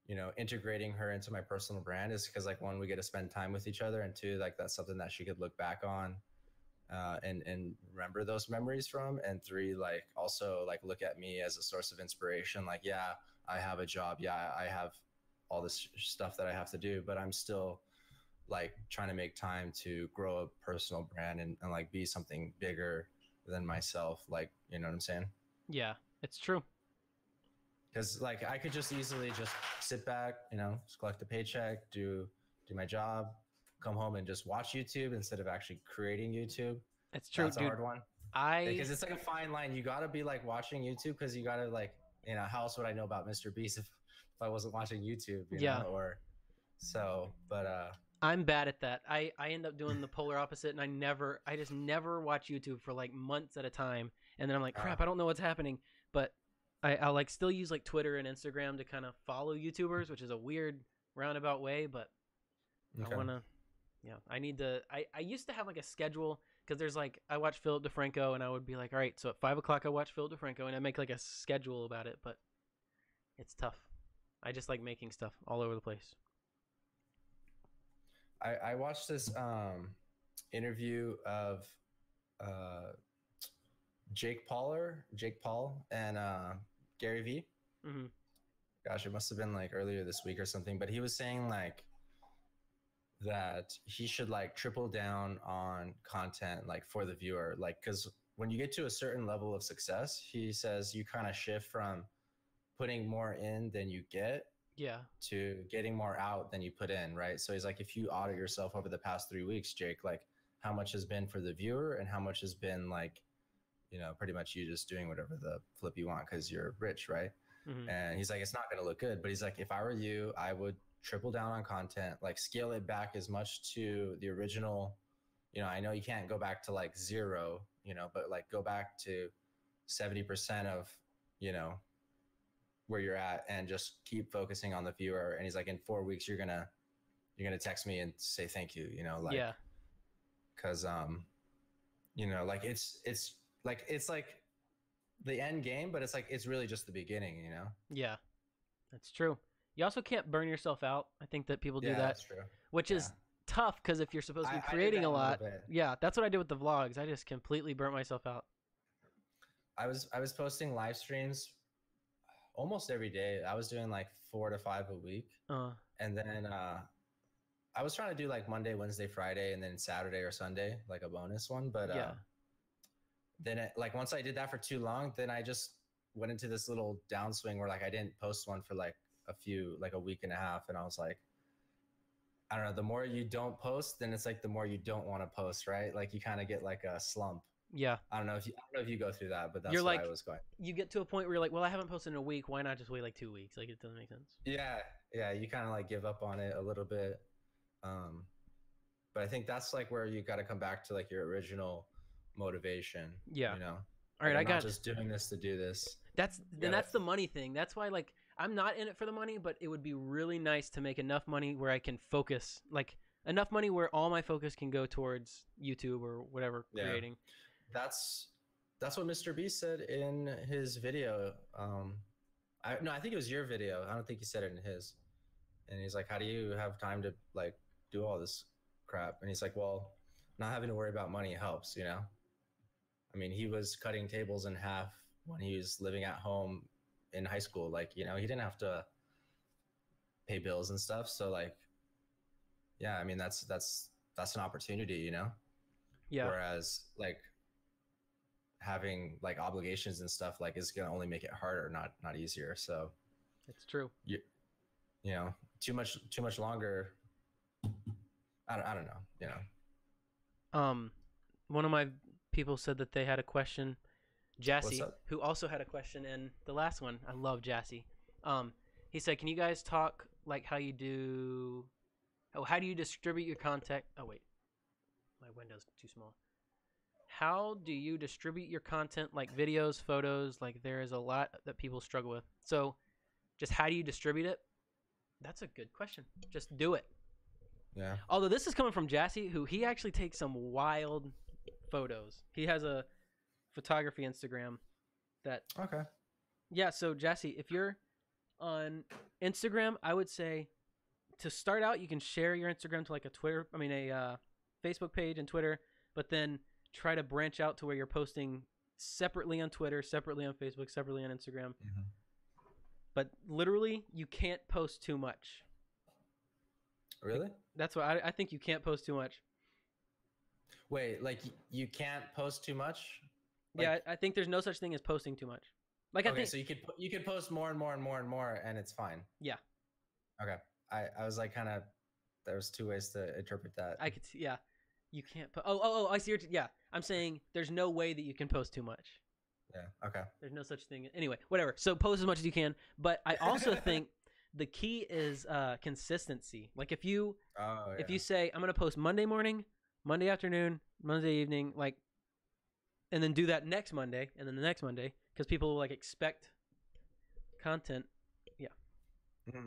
you know, integrating her into my personal brand, is because like, one, we get to spend time with each other, and two, like that's something that she could look back on and remember those memories from, and three, like also like look at me as a source of inspiration. Like, yeah, I have a job, yeah, I have all this stuff that I have to do, but I'm still like trying to make time to grow a personal brand and like be something bigger than myself. Like, you know what I'm saying? Yeah, it's true. Because like I could just easily just sit back, you know, just collect a paycheck, do my job, come home and just watch YouTube instead of actually creating YouTube. It's true. That's a hard one. Because it's like a fine line. You got to be like watching YouTube, because you got to like, you know, how else would I know about Mr. Beast if I wasn't watching YouTube, you know? Or so, but I'm bad at that. I end up doing the polar opposite, and I just never watch YouTube for like months at a time, and then I'm like, crap, I don't know what's happening. But I'll like still use like Twitter and Instagram to kind of follow YouTubers, which is a weird roundabout way, but okay. I want to, yeah, I need to, I used to have like a schedule, because there's like, I watch Philip DeFranco, and I would be like, all right, so at 5 o'clock I watch Philip DeFranco, and I make like a schedule about it, but it's tough. I just like making stuff all over the place. I watched this interview of Jake Paul and Gary Vee. Mm-hmm. Gosh, it must have been like earlier this week or something, but he was saying like that he should like triple down on content, like for the viewer, like, because when you get to a certain level of success, he says you kind of shift from putting more in than you get to getting more out than you put in, right? So he's like, if you audit yourself over the past 3 weeks, Jake, like how much has been for the viewer and how much has been like, pretty much you just doing whatever the flip you want because you're rich, right? Mm-hmm. And he's like, it's not going to look good. But he's like, if I were you, I would triple down on content, like scale it back as much to the original. I know you can't go back to like zero, but like go back to 70% of, where you're at, and just keep focusing on the viewer. And he's like, in 4 weeks, you're gonna text me and say thank you, like, Yeah. cause, like it's like the end game, but it's like, it's really just the beginning, Yeah. That's true. You also can't burn yourself out. I think that people do Yeah, that, that's true. which is tough because if you're supposed to be I did creating that a a little lot, bit. yeah, that's what I did with the vlogs. I just completely burnt myself out. I was posting live streams almost every day. I was doing like 4 to 5 a week. And then I was trying to do like Monday, Wednesday, Friday, and then Saturday or Sunday, like a bonus one. But yeah. then like once I did that for too long, then I just went into this little downswing where like I didn't post one for like a week and a half. And I was like, I don't know, the more you don't post, then it's like the more you don't want to post, right? Like you kind of get like a slump. Yeah. I don't know if you go through that, but that's You're what like, I was going. You get to a point where you're like, well, I haven't posted in a week. Why not just wait like 2 weeks? Like, it doesn't make sense. Yeah. You kind of like give up on it a little bit. But I think that's like where you got to come back to like your original motivation. Yeah. All right. I'm not just doing this to do this. That's the money thing. That's why like I'm not in it for the money, but it would be really nice to make enough money where I can focus, like enough money where all my focus can go towards YouTube or whatever creating. That's what Mr. Beast said in his video. I think it was your video. I don't think he said it in his. And he's like, how do you have time to like do all this crap? And he's like, well, not having to worry about money helps, I mean, he was cutting tables in half when he was living at home in high school. Like, he didn't have to pay bills and stuff. So like, yeah, I mean, that's an opportunity, Yeah. Whereas like having like obligations and stuff like is going to only make it harder, not easier. So it's true. Too much longer. I don't know, One of my people said that they had a question, Jassy, who also had a question in the last one. I love Jassy. He said, can you guys talk like how do you distribute your content? Oh wait, my window's too small. How do you distribute your content, like videos, photos? Like there is a lot that people struggle with. So just how do you distribute it? That's a good question. Just do it. Yeah. Although this is coming from Jassy, who he actually takes some wild photos. He has a photography Instagram that. Okay. Yeah. So Jassy, if you're on Instagram, I would say to start out, you can share your Instagram to like a Facebook page and Twitter, but then try to branch out to where you're posting separately on Twitter, separately on Facebook, separately on Instagram. Mm-hmm. But literally, you can't post too much. Really? That's why I think you can't post too much. Wait, like you can't post too much? Like, yeah, I think there's no such thing as posting too much. Like okay, I think so you could post more and more and more and more, and it's fine. Yeah. Okay. I was like kind of there's two ways to interpret that. I could see. Yeah, you can't. I see. Yeah, I'm saying there's no way that you can post too much. Yeah. Okay. There's no such thing. Anyway, whatever. So post as much as you can, but I also think the key is consistency. Like if you say I'm gonna post Monday morning, Monday afternoon, Monday evening, like, and then do that next Monday and then the next Monday, because people will like expect content. Yeah.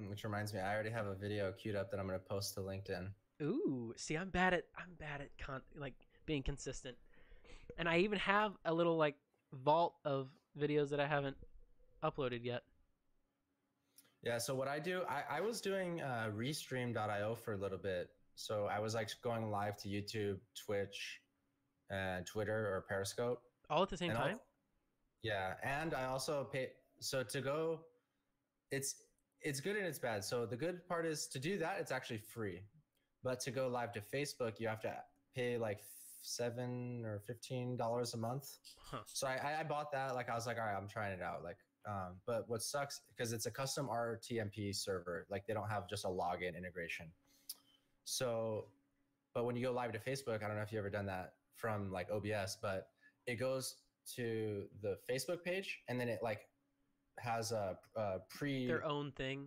Which reminds me, I already have a video queued up that I'm gonna post to LinkedIn. Ooh, see, I'm bad at like being consistent, and I even have a little like vault of videos that I haven't uploaded yet. Yeah, so what I do, I was doing restream.io for a little bit. So I was like going live to YouTube, Twitch, and Twitter or Periscope. All at the same time? Yeah, and I also pay. So to go, it's good and it's bad. So the good part is to do that, it's actually free. But to go live to Facebook, you have to pay like $7 or $15 a month. Huh. So I bought that. Like I was like, all right, I'm trying it out. Like, but what sucks because it's a custom RTMP server. Like they don't have just a login integration. So, but when you go live to Facebook, I don't know if you've ever done that from like OBS, but it goes to the Facebook page, and then it like has a Their own thing.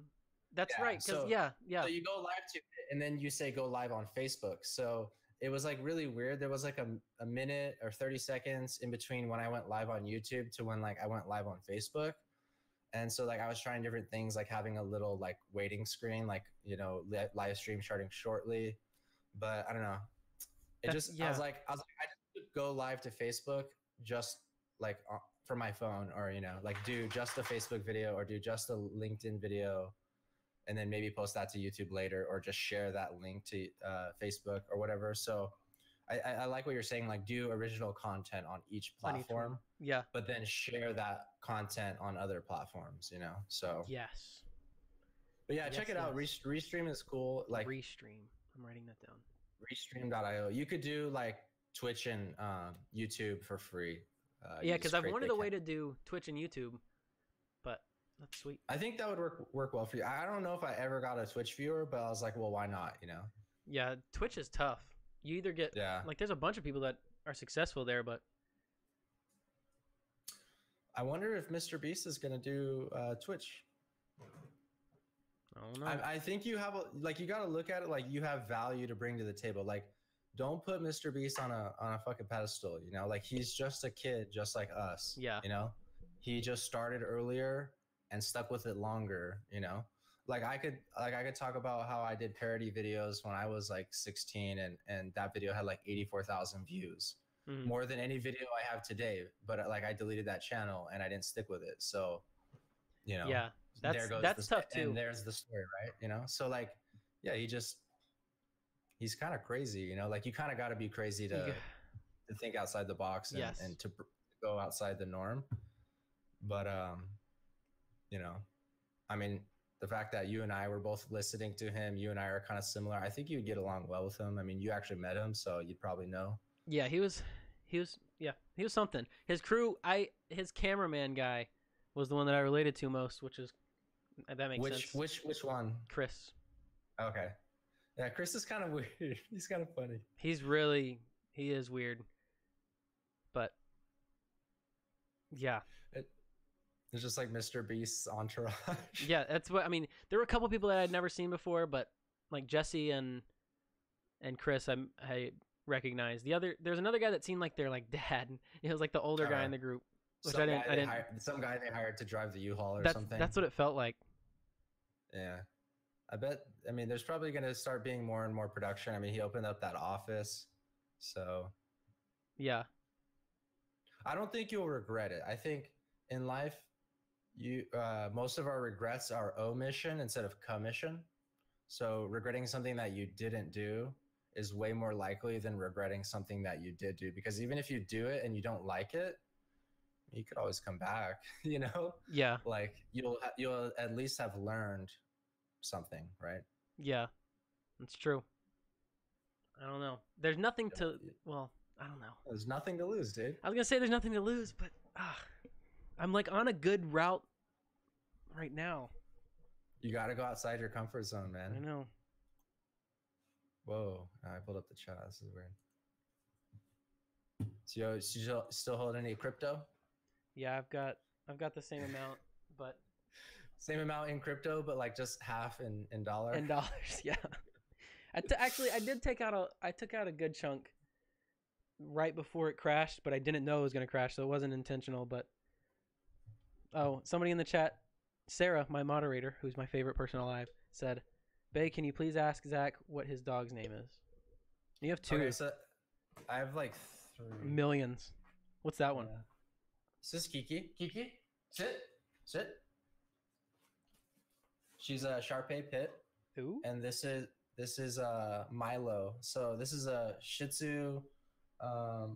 That's yeah, right. Because so so you go live to it, and then you say go live on Facebook. So it was like really weird. There was like a minute or 30 seconds in between when I went live on YouTube to when like I went live on Facebook. And so like I was trying different things, like having a little like waiting screen, like, you know, live stream starting shortly. But I don't know. It That's, just yeah. I was like I just go live to Facebook just like for my phone, or, you know, like do just a Facebook video or do just a LinkedIn video, and then maybe post that to YouTube later, or just share that link to Facebook or whatever. So I like what you're saying, like do original content on each platform, Yeah. but then share that content on other platforms, you know? So Yes. but yeah, Yes, check it out. Restream is cool. Like Restream. I'm writing that down. Restream.io. You could do like Twitch and YouTube for free. Yeah, because I've wanted a way to do Twitch and YouTube, but that's sweet. I think that would work well for you. I don't know if I ever got a Twitch viewer, but I was like, well, why not? You know? Yeah, Twitch is tough. You either get like there's a bunch of people that are successful there, but I wonder if Mr. Beast is gonna do Twitch. I don't know. I think you have like, you got to look at it like you have value to bring to the table. Like, don't put Mr. Beast on a fucking pedestal. You know, like he's just a kid, just like us. Yeah. You know, he just started earlier and stuck with it longer. You know, like I could talk about how I did parody videos when I was like 16, and that video had like 84,000 views, more than any video I have today. But like I deleted that channel and I didn't stick with it. So, you know, yeah. That's tough too. And there's the story, right? You know, so like, yeah, he's kind of crazy, you know, like you kind of got to be crazy to think outside the box and to go outside the norm. But, you know, I mean, the fact that you and I were both listening to him, you and I are kind of similar. I think you'd get along well with him. I mean, you actually met him, so you'd probably know. Yeah, he was something. His crew, his cameraman guy was the one that I related to most, which is, that makes sense. Which one? Chris. Okay. Yeah, Chris is kind of weird. He's kind of funny. He is weird. But yeah. It's just like Mr. Beast's entourage. Yeah, that's what I mean. There were a couple people that I'd never seen before, but like Jesse and Chris, I recognized. There's another guy that seemed like they're like dad. It was like the older guy in the group. Which some guy they hired to drive the U-Haul or something. That's what it felt like. Yeah. I mean, there's probably going to start being more and more production. I mean, he opened up that office. So. Yeah. I don't think you'll regret it. I think in life, most of our regrets are omission instead of commission. So regretting something that you didn't do is way more likely than regretting something that you did do. Because even if you do it and you don't like it, you could always come back, you know? Yeah. Like you'll at least have learned something, right? Yeah, that's true. I don't know. There's nothing to, well, I don't know. There's nothing to lose, dude. I was going to say there's nothing to lose, but I'm like on a good route right now. You got to go outside your comfort zone, man. I know. Whoa, I pulled up the chat. This is weird. So you still hold any crypto? Yeah, I've got the same amount, but same amount in crypto, but like just half in dollars. In dollars, yeah. Actually, I took out a good chunk right before it crashed, but I didn't know it was going to crash, so it wasn't intentional. But somebody in the chat, Sarah, my moderator, who's my favorite person alive, said, "Bae, can you please ask Zach what his dog's name is?" You have 2. Okay, so I have like 3 millions. What's that one? Yeah. This is Kiki. Kiki, sit. She's a Shar-Pei Pit. Ooh. And this is Milo. So this is a Shih Tzu and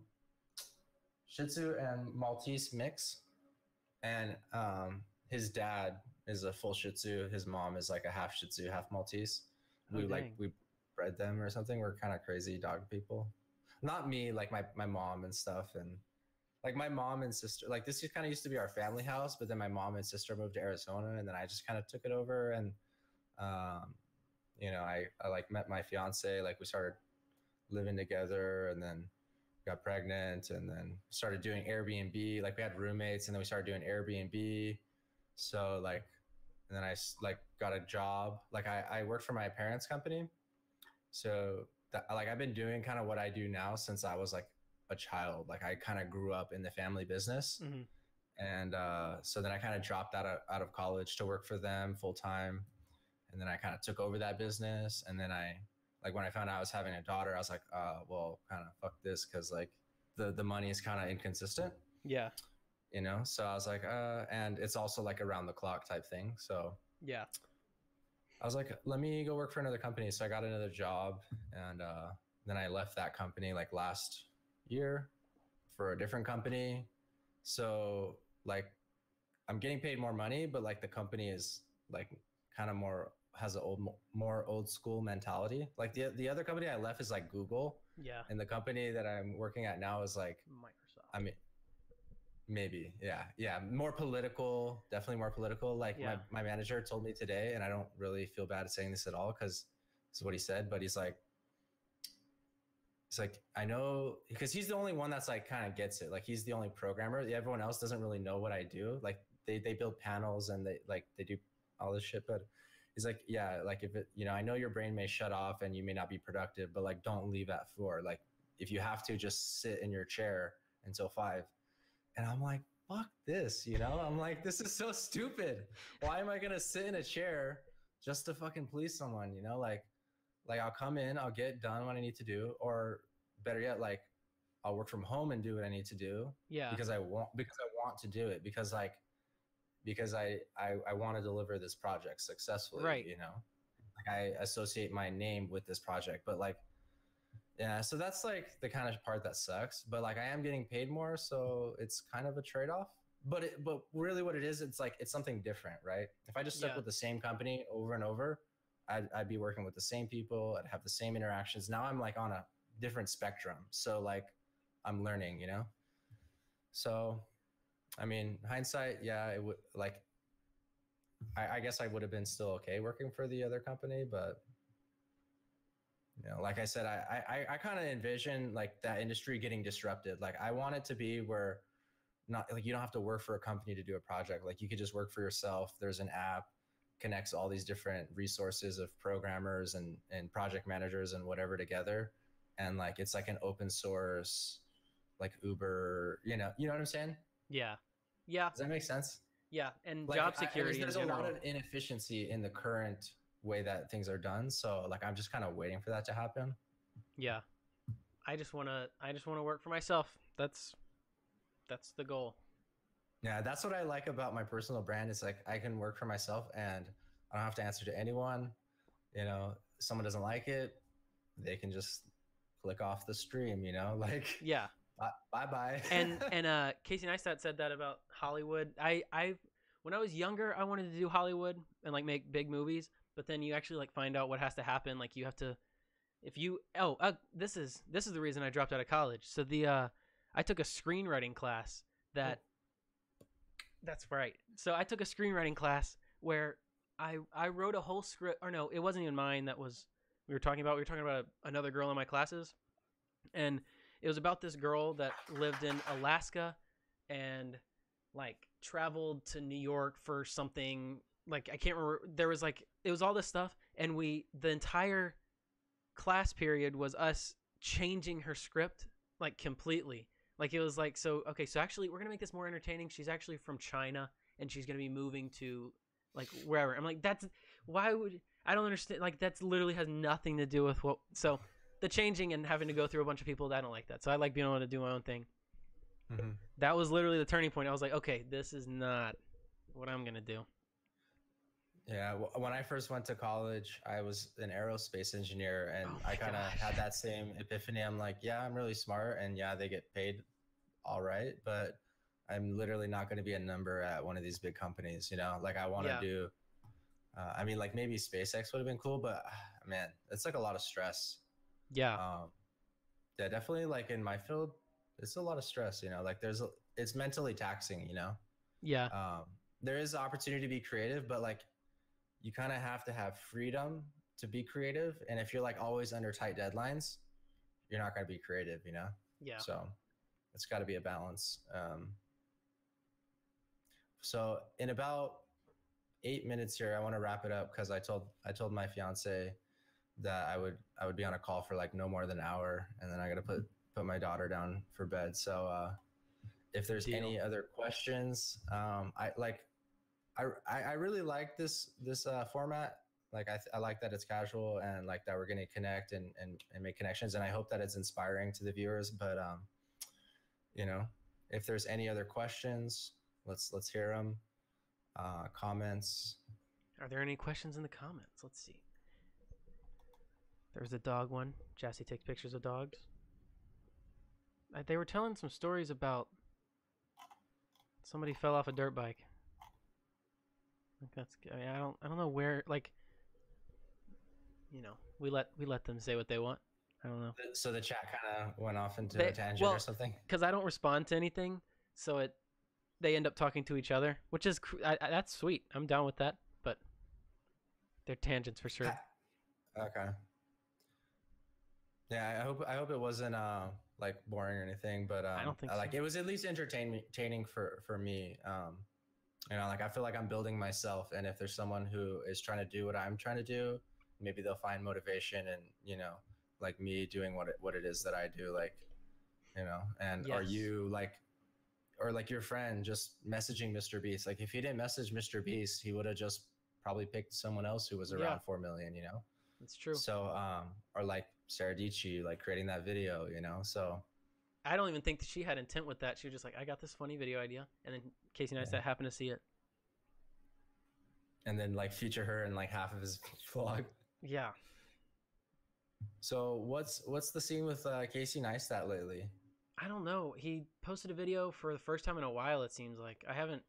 Maltese mix. And his dad is a full Shih Tzu. His mom is like a half Shih Tzu, half Maltese. We bred them or something. We're kind of crazy dog people. Not me, like my mom and stuff, and like my mom and sister, like this kind of used to be our family house, but then my mom and sister moved to Arizona, and then I just kind of took it over. And you know, I like met my fiance, like we started living together, and then got pregnant, and then started doing Airbnb. Like we had roommates, and then we started doing Airbnb. So like, and then I like got a job. Like I worked for my parents' company. So that, like I've been doing kind of what I do now since I was like a child. Like I kind of grew up in the family business. Mm-hmm. And so then I kind of dropped out of college to work for them full time. And then I kind of took over that business. And then like when I found out I was having a daughter, I was like, well, kind of fuck this, because like the money is kind of inconsistent. Yeah. You know, so I was like, and it's also like around the clock type thing. So yeah, I was like, let me go work for another company. So I got another job, and then I left that company like last year for a different company. So like I'm getting paid more money, but like the company is like kind of has an more old school mentality. Like the other company I left is like Google, yeah, and the company that I'm working at now is like Microsoft. I mean, maybe, yeah, more political, definitely more political. Like Yeah. my manager told me today, and I don't really feel bad saying this at all because this is what he said, but he's like, I know, because he's the only one that's like kind of gets it. Like he's the only programmer. Everyone else doesn't really know what I do. Like they build panels and they do all this shit. But he's like, yeah, like if it, you know, I know your brain may shut off and you may not be productive, but like don't leave at 4. Like if you have to, just sit in your chair until 5. And I'm like, fuck this, you know? I'm like, this is so stupid. Why am I gonna sit in a chair just to fucking please someone, you know? Like I'll come in, I'll get done what I need to do, or better yet, like I'll work from home and do what I need to do. Yeah. Because I want to do it, because I want to deliver this project successfully, Right. you know? Like I associate my name with this project, but like, yeah, so that's like the kind of part that sucks, but like I am getting paid more, so it's kind of a trade-off. But really what it is, it's like it's something different, right? If I just stuck with the same company over and over, I'd be working with the same people, I'd have the same interactions. Now I'm like on a different spectrum, so like I'm learning, you know? So I mean, hindsight, yeah, it would like I guess I would have been still okay working for the other company, but you know, like I said, I kind of envision like that industry getting disrupted. Like I want it to be where not like you don't have to work for a company to do a project. Like you could just work for yourself. There's an app, connects all these different resources of programmers and project managers and whatever together. And like it's like an open source, like Uber, you know what I'm saying? Yeah. Yeah. Does that make sense? Yeah. And Like, job security there's in a general. lot of inefficiency in the current way that things are done. So like I'm just kind of waiting for that to happen. Yeah. I just wanna work for myself. That's the goal. Yeah, that's what I like about my personal brand. Is like I can work for myself and I don't have to answer to anyone. You know, if someone doesn't like it, they can just click off the stream, you know, like Yeah. bye. And Casey Neistat said that about Hollywood. I when I was younger, I wanted to do Hollywood and like make big movies, but then you actually like find out what has to happen. Like you have to, if you this is the reason I dropped out of college. So I took a screenwriting class that's right. So I took a screenwriting class where I wrote a whole script, or no, it wasn't even mine. We were talking about another girl in my classes, and it was about this girl that lived in Alaska and like traveled to New York for something. Like I can't remember. There was like it was all this stuff, and the entire class period was us changing her script like completely. Like it was like, so okay, so actually we're gonna make this more entertaining. She's actually from China and she's gonna be moving to like wherever. I'm like, why would I don't understand. Like that's literally has nothing to do with what. So the changing and having to go through a bunch of people, I don't like that. So I like being able to do my own thing. Mm-hmm. That was literally the turning point. I was like, okay, this is not what I'm gonna do. Yeah, when I first went to college, I was an aerospace engineer, and I kind of had that same epiphany. I'm like, yeah, I'm really smart, and yeah, they get paid all right, but I'm literally not going to be a number at one of these big companies, you know? Like I want to do, I mean, like maybe SpaceX would have been cool, but man, it's like a lot of stress. Yeah. Yeah, definitely like in my field, it's a lot of stress, you know, like it's mentally taxing, you know? Yeah. There is opportunity to be creative, but like you kind of have to have freedom to be creative. And if you're like always under tight deadlines, you're not going to be creative, you know? Yeah. So it's got to be a balance. So in about 8 minutes here, I want to wrap it up because I told my fiance that I would be on a call for like no more than an hour, and then I got to put my daughter down for bed. So if there's any other questions, I really like this format. Like I like that it's casual and like that we're going to connect and make connections. And I hope that it's inspiring to the viewers. But, you know, if there's any other questions, let's hear them. Comments. Are there any questions in the comments? Let's see. There's a dog one. Jassy takes pictures of dogs. They were telling some stories about somebody fell off a dirt bike. That's, I mean, I don't know where, like, you know, we let them say what they want. I don't know. So the chat kind of went off into a tangent or something. Because I don't respond to anything, so they end up talking to each other, which is that's sweet. I'm down with that, but they're tangents for sure. Okay. Yeah, I hope it wasn't like boring or anything, but I don't think like it was at least entertaining for me. You know, like I feel like I'm building myself, and if there's someone who is trying to do what I'm trying to do, maybe they'll find motivation and, you know, like me doing what it is that I do, like, you know. And yes. Are you like, or like your friend just messaging Mr. Beast? Like if he didn't message Mr. Beast, he would have just probably picked someone else who was around 4 million, you know. That's true. So or like Sarah Dici, like creating that video, you know. So I don't even think that she had intent with that. She was just like, I got this funny video idea, and then Casey Neistat happened to see it, and then like feature her in like half of his vlog. Yeah. So what's the scene with Casey Neistat lately? I don't know. He posted a video for the first time in a while. It seems like I haven't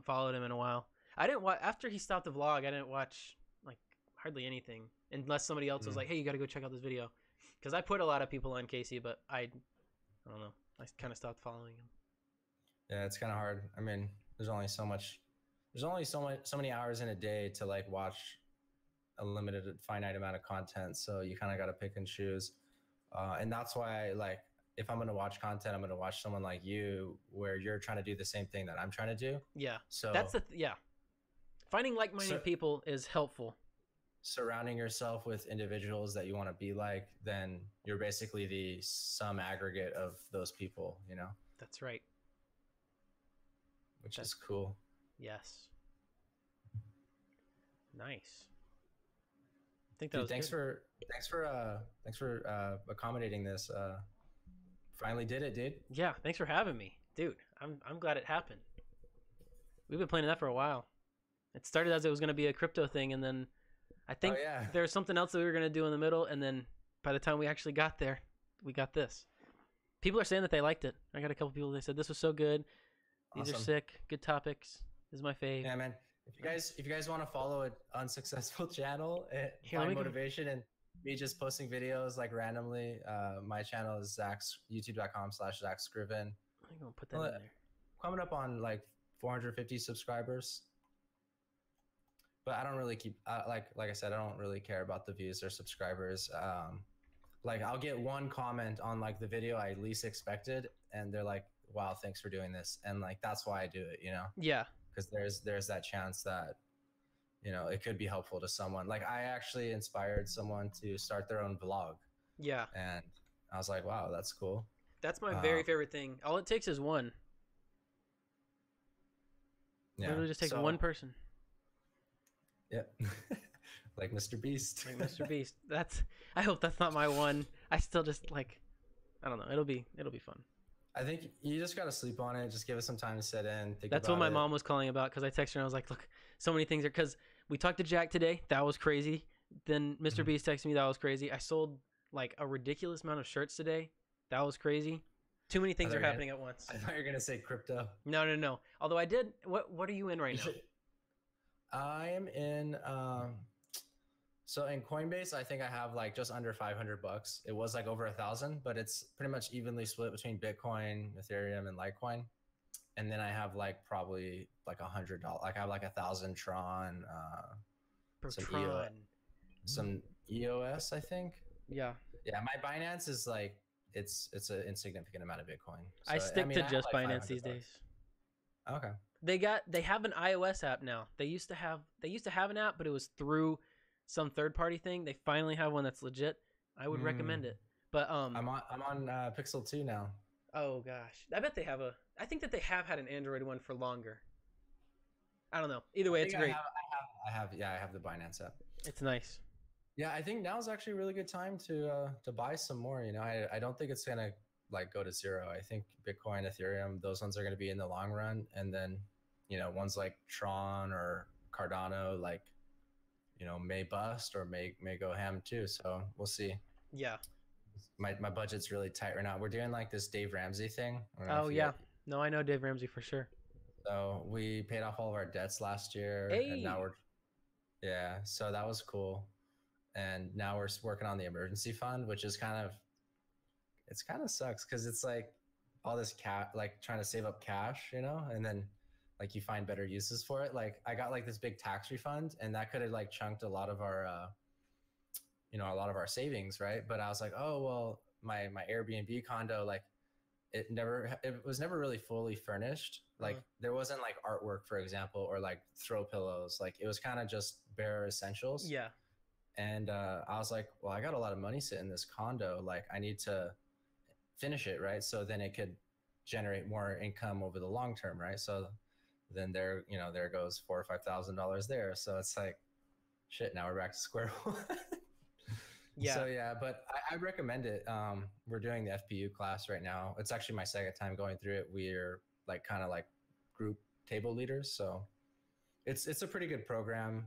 followed him in a while. I didn't watch after he stopped the vlog. I didn't watch like hardly anything unless somebody else was like, "Hey, you got to go check out this video," because I put a lot of people on Casey, but I don't know. I kind of stopped following him. Yeah, it's kind of hard. I mean, there's only so many hours in a day to like watch a limited finite amount of content, so you kind of got to pick and choose. And that's why, like, if I'm going to watch content, I'm going to watch someone like you where you're trying to do the same thing that I'm trying to do. Yeah. So that's finding like-minded people is helpful. Surrounding yourself with individuals that you want to be like, then you're basically the sum aggregate of those people, you know? That's right. Which is cool. Yes. Nice. I think that was thanks good. thanks for accommodating this. Finally did it, dude. Yeah, thanks for having me, dude. I'm glad it happened. We've been planning that for a while. It started as it was going to be a crypto thing, and then I think there's something else that we were going to do in the middle, and then by the time we actually got there, we got this. People are saying that they liked it. I got a couple people that said this was so good. These are sick, good topics. This is my fave. Yeah, man. If you guys want to follow an unsuccessful channel, find motivation and me just posting videos like randomly, my channel is youtube.com/Zack Scriven. I'm gonna put that in there. Coming up on like 450 subscribers. But I don't really keep like I said, I don't really care about the views or subscribers. Like I'll get one comment on like the video I least expected, and they're like, "Wow, thanks for doing this," and like that's why I do it, you know? Yeah. Because there's that chance that, you know, it could be helpful to someone. Like I actually inspired someone to start their own vlog. Yeah. And I was like, wow, that's cool. That's my very favorite thing. All it takes is one. Yeah. Literally just takes one person. Yep. Like Mr. Beast. Like Mr. Beast. I hope that's not my one. I still just like, I don't know. It'll be fun. I think you just got to sleep on it. Just give it some time to set in. That's what my mom was calling about, because I texted her and I was like, look, so many things are, because we talked to Jack today. That was crazy. Then Mr. Beast texted me. That was crazy. I sold like a ridiculous amount of shirts today. That was crazy. Too many things are happening at once. I thought you were going to say crypto. No. Although I did. What are you in right now? I am in, so in Coinbase, I think I have like just under $500. It was like over 1,000, but it's pretty much evenly split between Bitcoin, Ethereum, and Litecoin. And then I have like probably like $100. Like I have like 1,000 Tron, some EOS, I think. Yeah. Yeah, my Binance is like it's an insignificant amount of Bitcoin. I So I stick mean, to I have just like Binance 500 these bucks. days. Okay. They have an iOS app now. They used to have an app, but it was through some third party thing. They finally have one that's legit. I would recommend it. But I'm on Pixel 2 now. oh gosh, I bet they have a. I think that they have had an Android one for longer. I don't know. Either I way, it's think great. yeah, I have the Binance app. It's nice. Yeah, I think now is actually a really good time to buy some more. You know, I don't think it's gonna like go to zero. I think Bitcoin, Ethereum, those ones are gonna be in the long run, and then ones like Tron or Cardano, like may bust or may go ham too. So we'll see. Yeah. My budget's really tight right now. We're doing like this Dave Ramsey thing. I don't know Oh if you yeah. guys, No, I know Dave Ramsey for sure. so we paid off all of our debts last year, and now Hey. yeah. So that was cool, and now we're working on the emergency fund, which is it's kind of sucks because it's like all this cat like trying to save up cash, and then like you find better uses for it. Like I got like this big tax refund, and that could have like chunked a lot of our savings, right? But I was like, oh well, my Airbnb condo, like it was never really fully furnished. Like there wasn't like artwork, for example, or like throw pillows. Like it was kind of just bare essentials. Yeah. And I was like, well, I got a lot of money sitting in this condo. Like I need to finish it, right? So then it could generate more income over the long term, right? So then there goes $4,000 or $5,000 there. So it's like, shit. Now we're back to square one. Yeah. So yeah, but I recommend it. We're doing the FPU class right now. It's actually my second time going through it. We're like kind of like group table leaders, so it's a pretty good program.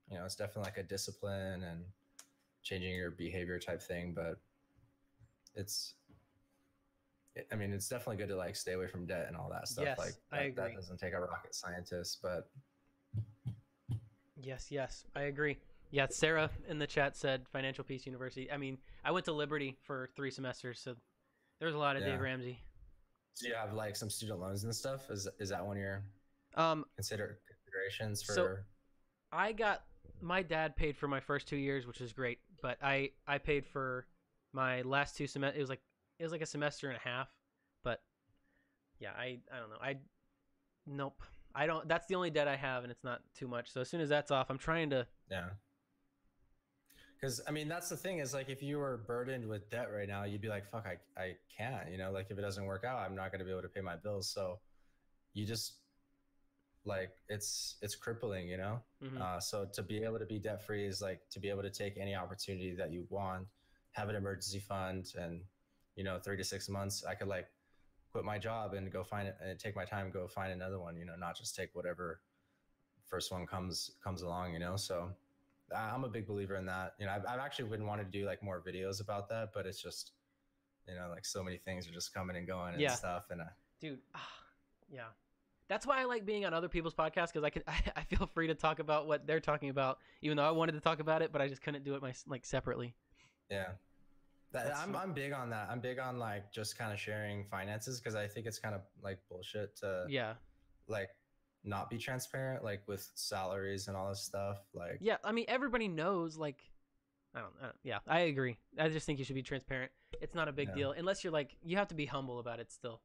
It's definitely like a discipline and changing your behavior type thing, but it's definitely good to like stay away from debt and all that stuff. Yes, Like I agree. that doesn't take a rocket scientist, but Yes, I agree. Yeah, Sarah in the chat said Financial Peace University. I mean, I went to Liberty for 3 semesters, so there was a lot of Dave Ramsey. Do you have like some student loans and stuff? Is that one of your considerations for? So my dad paid for my first 2 years, which is great, but I paid for my last 2 semesters. It was like a semester and a half, but yeah, I don't know. Nope. I don't. That's the only debt I have, and it's not too much. So as soon as that's off, I'm trying to. Yeah. Because that's the thing is like if you were burdened with debt right now, you'd be like, fuck, I can't, like if it doesn't work out, I'm not going to be able to pay my bills. So you just like, it's crippling, Mm-hmm. So to be able to be debt free is like to be able to take any opportunity that you want, have an emergency fund, and 3 to 6 months, I could like quit my job and go find it and take my time, go find another one, not just take whatever first one comes along, so I'm a big believer in that. I've actually been wanting to do like more videos about that, but it's just, like so many things are just coming and going and stuff. And dude, yeah, that's why I like being on other people's podcasts because I feel free to talk about what they're talking about, even though I wanted to talk about it, but I just couldn't do it separately. Yeah, I'm big on that. I'm big on like just kind of sharing finances because I think it's kind of like bullshit to like not be transparent, like with salaries and all this stuff. Like, yeah, everybody knows. Like, I don't. Yeah, I agree. I just think you should be transparent. It's not a big deal unless you're like you have to be humble about it still.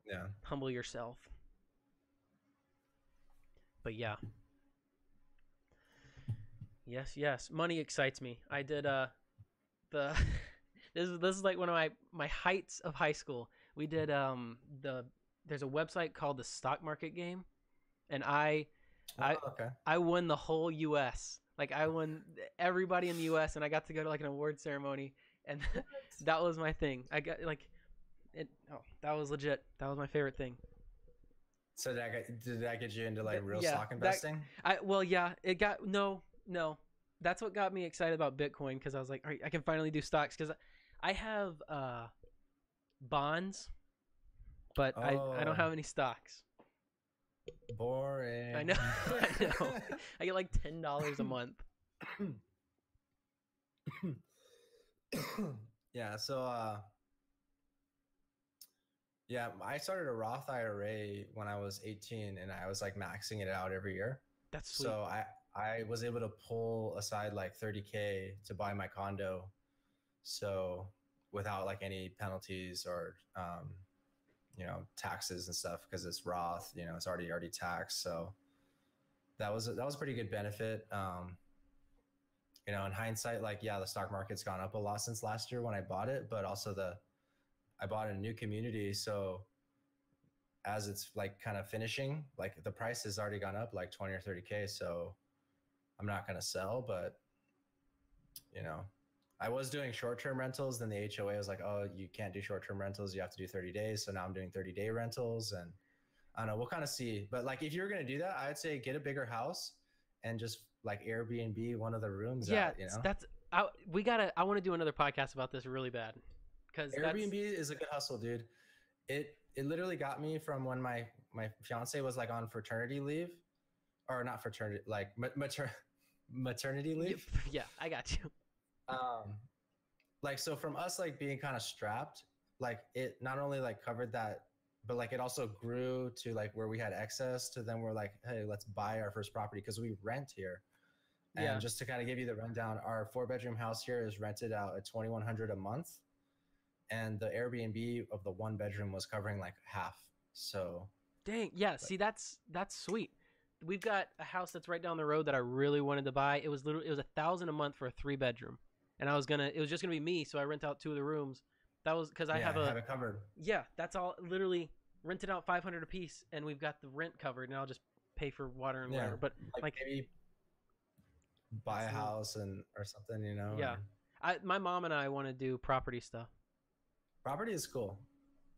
Yeah, humble yourself. But yeah, yes, money excites me. I did the this is like one of my heights of high school. We did there's a website called the Stock Market Game. And I won the whole U.S. Like I won everybody in the U.S. and I got to go to like an award ceremony, and that was my thing. I got like, that was legit. That was my favorite thing. So did that get you into like real stock investing? It got no. That's what got me excited about Bitcoin because I was like, all right, I can finally do stocks because I have bonds, but I don't have any stocks. Boring. I know. I get like $10 a month. Yeah. So, I started a Roth IRA when I was 18, and I was like maxing it out every year. That's sweet. So I was able to pull aside like $30K to buy my condo. So without like any penalties or you know, taxes and stuff, because it's Roth, you know, it's already taxed. So that was a pretty good benefit. You know, in hindsight, like, yeah, the stock market's gone up a lot since last year when I bought it, but also I bought a new community. So as it's like kind of finishing, like the price has already gone up like 20 or 30K. So I'm not going to sell, but you know, I was doing short-term rentals. Then the HOA was like, oh, you can't do short-term rentals. You have to do 30 days. So now I'm doing 30-day rentals, and I don't know, we'll kind of see. But like, if you're going to do that, I'd say get a bigger house and just like Airbnb one of the rooms out, you know? I want to do another podcast about this really bad, because Airbnb is a good hustle, dude. It literally got me from when my fiance was like on fraternity leave, or not fraternity, like maternity leave. Yeah, I got you. Like, so from us like being kind of strapped, like it not only like covered that, but like it also grew to like where we had excess to then we're like, hey, let's buy our first property, because we rent here. And just to kind of give you the rundown, our 4-bedroom house here is rented out at $2,100 a month, and the Airbnb of the 1-bedroom was covering like half. So dang, yeah. See, that's sweet. We've got a house that's right down the road that I really wanted to buy. It was $1,000 a month for a 3-bedroom, and it was just gonna be me, so I rent out 2 of the rooms. That was because I have it covered. Yeah, that's all. Literally rented out $500 a piece, and we've got the rent covered, and I'll just pay for water and whatever. But like maybe buy a house or something, you know? Yeah, my mom and I want to do property stuff. Property is cool.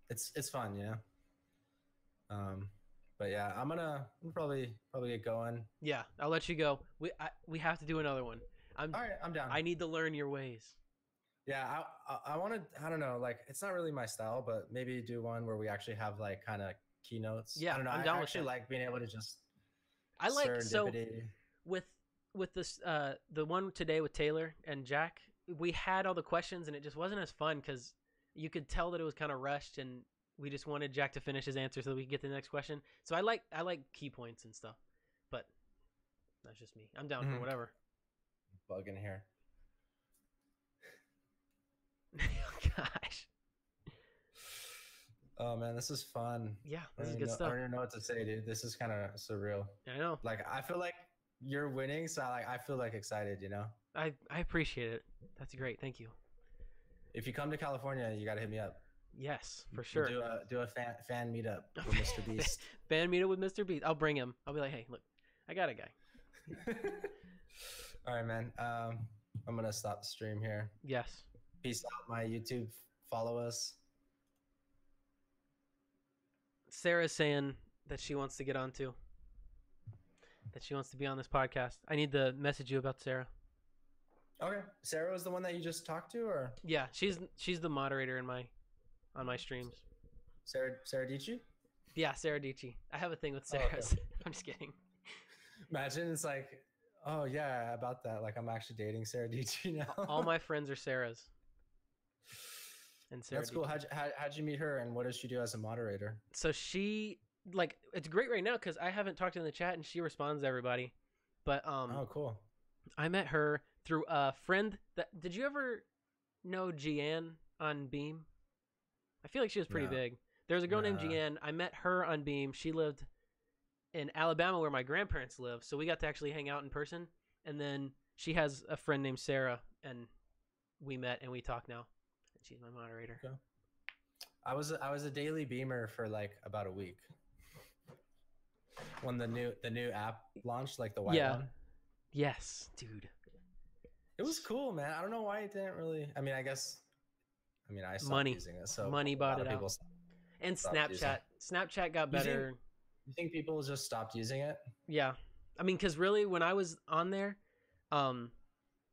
It's fun, you know. But yeah, I'm gonna probably get going. Yeah, I'll let you go. We have to do another one. All right, I'm down. I need to learn your ways. Yeah, I want to. I don't know. Like, it's not really my style, but maybe do one where we actually have like kind of keynotes. Yeah, I don't know. I'm down with actually that. like being able to just. I like so with this the one today with Taylor and Jack. We had all the questions, and it just wasn't as fun because you could tell that it was kind of rushed, and we just wanted Jack to finish his answer so that we could get to the next question. So I like key points and stuff, but that's just me. I'm down for whatever. Bug in here. Gosh. Oh man, this is fun. Yeah, this is good stuff. I don't even know what to say, dude. This is kind of surreal. I know. Like, I feel like you're winning, so I feel like excited, you know? I appreciate it. That's great. Thank you. If you come to California, you got to hit me up. Yes, for sure. Do a fan meetup with Mr. Beast. Fan meetup with Mr. Beast. I'll bring him. I'll be like, hey, look, I got a guy. All right, man. I'm gonna stop the stream here. Yes. Peace out, my YouTube. Follow us. Sarah's saying that she wants to get on too. That she wants to be on this podcast. I need to message you about Sarah. Okay. Sarah was the one that you just talked to, or? Yeah, she's the moderator on my streams. Sarah Dici? Yeah, Sarah Dici. I have a thing with Sarah's. Okay. I'm just kidding. Imagine it's like, oh yeah, about that. Like, I'm actually dating Sarah Dici now. All my friends are Sarah's. And Sarah That's cool. How'd you meet her, and what does she do as a moderator? So she, like, it's great right now because I haven't talked in the chat and she responds to everybody. But oh, cool. I met her through a friend did you ever know Jeanne on Beam? I feel like she was pretty big. There's a girl named Jeanne. I met her on Beam. She lived in Alabama where my grandparents live, so we got to actually hang out in person. And then she has a friend named Sarah, and we met and we talk now. And she's my moderator. Okay. I was a daily Beamer for like about a week when the new app launched, like the white one. Yes, dude. It was cool, man. I don't know why it didn't really. I mean, I stopped using it. So money bought it out. And Snapchat got better. You think people just stopped using it? Yeah, I mean, because really, when I was on there, I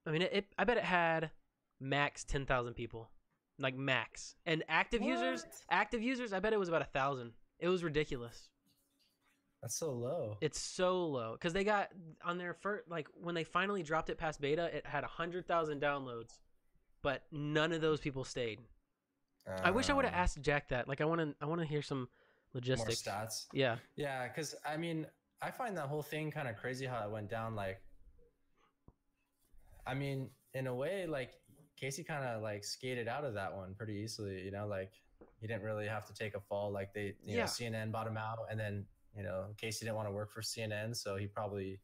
mean, I bet it had max 10,000 people, like max, and active users. I bet it was about 1,000. It was ridiculous. That's so low. It's so low because they got on there for like when they finally dropped it past beta, it had 100,000 downloads, but none of those people stayed. I wish I would have asked Jack that. Like, I want to hear some logistics. More stats. Yeah. Yeah, because I mean, I find that whole thing kind of crazy how it went down. Like, I mean, in a way, like Casey kind of like skated out of that one pretty easily, you know, like he didn't really have to take a fall. Like they, you know, CNN bought him out, and then, you know, Casey didn't want to work for CNN, so he probably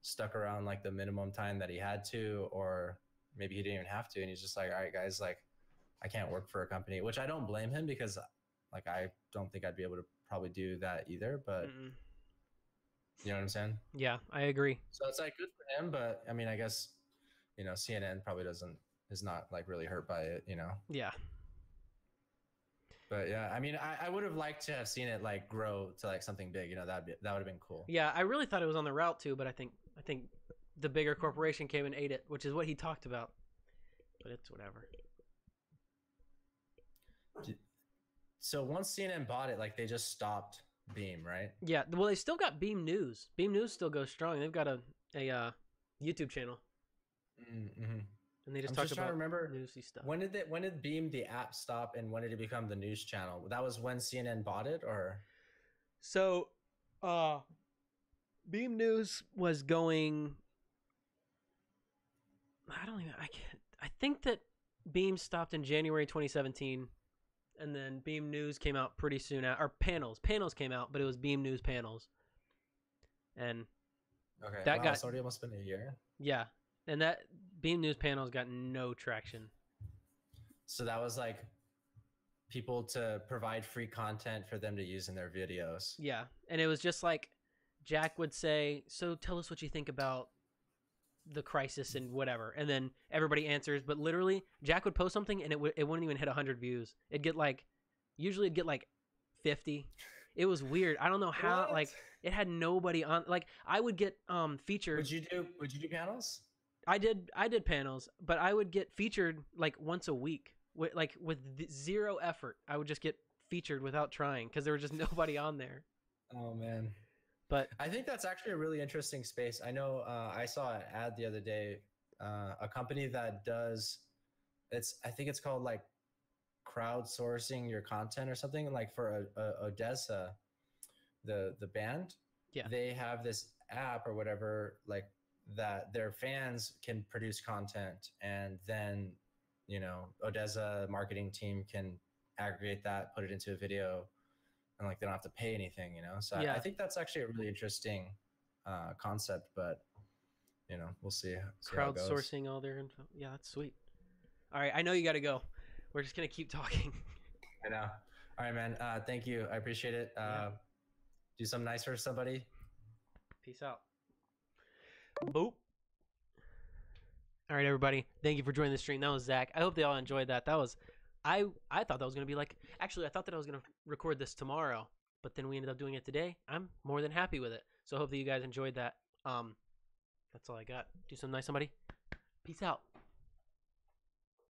stuck around like the minimum time that he had to, or maybe he didn't even have to. And he's just like, all right, guys, like I can't work for a company, which I don't blame him, because like I don't think I'd be able to probably do that either. But you know what I'm saying? Yeah, I agree. So it's like good for him, but I mean, I guess, you know, CNN probably is not like really hurt by it, you know? Yeah. But yeah, I mean, I would have liked to have seen it like grow to like something big, you know, that would have been cool. Yeah, I really thought it was on the route too, but I think the bigger corporation came and ate it, which is what he talked about. But it's whatever. So once CNN bought it, like they just stopped Beam, right? Yeah, well, they still got Beam News. Beam News still goes strong. They've got a YouTube channel. Mm-hmm. And they just I'm talk just about trying to remember newsy stuff. When did Beam the app stop, and when did it become the news channel? That was when CNN bought it, or? So, Beam News was going. I think that Beam stopped in January 2017, and then Beam News came out pretty soon. Or Panels came out, but it was Beam News Panels. And okay, that got it's already almost been a year. Yeah, and that Beam News Panels got no traction. So that was like people to provide free content for them to use in their videos. Yeah, and it was just like Jack would say, "So tell us what you think about the crisis and whatever," and then everybody answers. But literally, Jack would post something and it wouldn't even hit 100 views. It'd get like 50. It was weird. I don't know how. What? Like it had nobody on. Like I would get featured. Would you do panels? I did panels, but I would get featured like once a week. With zero effort, I would just get featured without trying because there was just nobody on there. Oh man. But I think that's actually a really interesting space. I know I saw an ad the other day, a company that does, I think it's called like crowdsourcing your content or something, like for Odessa, the band. Yeah. They have this app or whatever, like that their fans can produce content, and then, you know, Odessa marketing team can aggregate that, put it into a video, and like they don't have to pay anything, you know? So yeah. I think that's actually a really interesting concept, but you know, we'll see crowdsourcing all their info. Yeah, that's sweet. All right, I know you got to go. We're just gonna keep talking. I know. All right, man. Thank you. I appreciate it. Do something nice for somebody. Peace out. Boop. All right, everybody. Thank you for joining the stream. That was Zach. I hope they all enjoyed that. That was, I thought that was going to be like, actually, I thought that I was going to record this tomorrow, but then we ended up doing it today. I'm more than happy with it. So I hope that you guys enjoyed that. That's all I got. Do something nice, somebody. Peace out.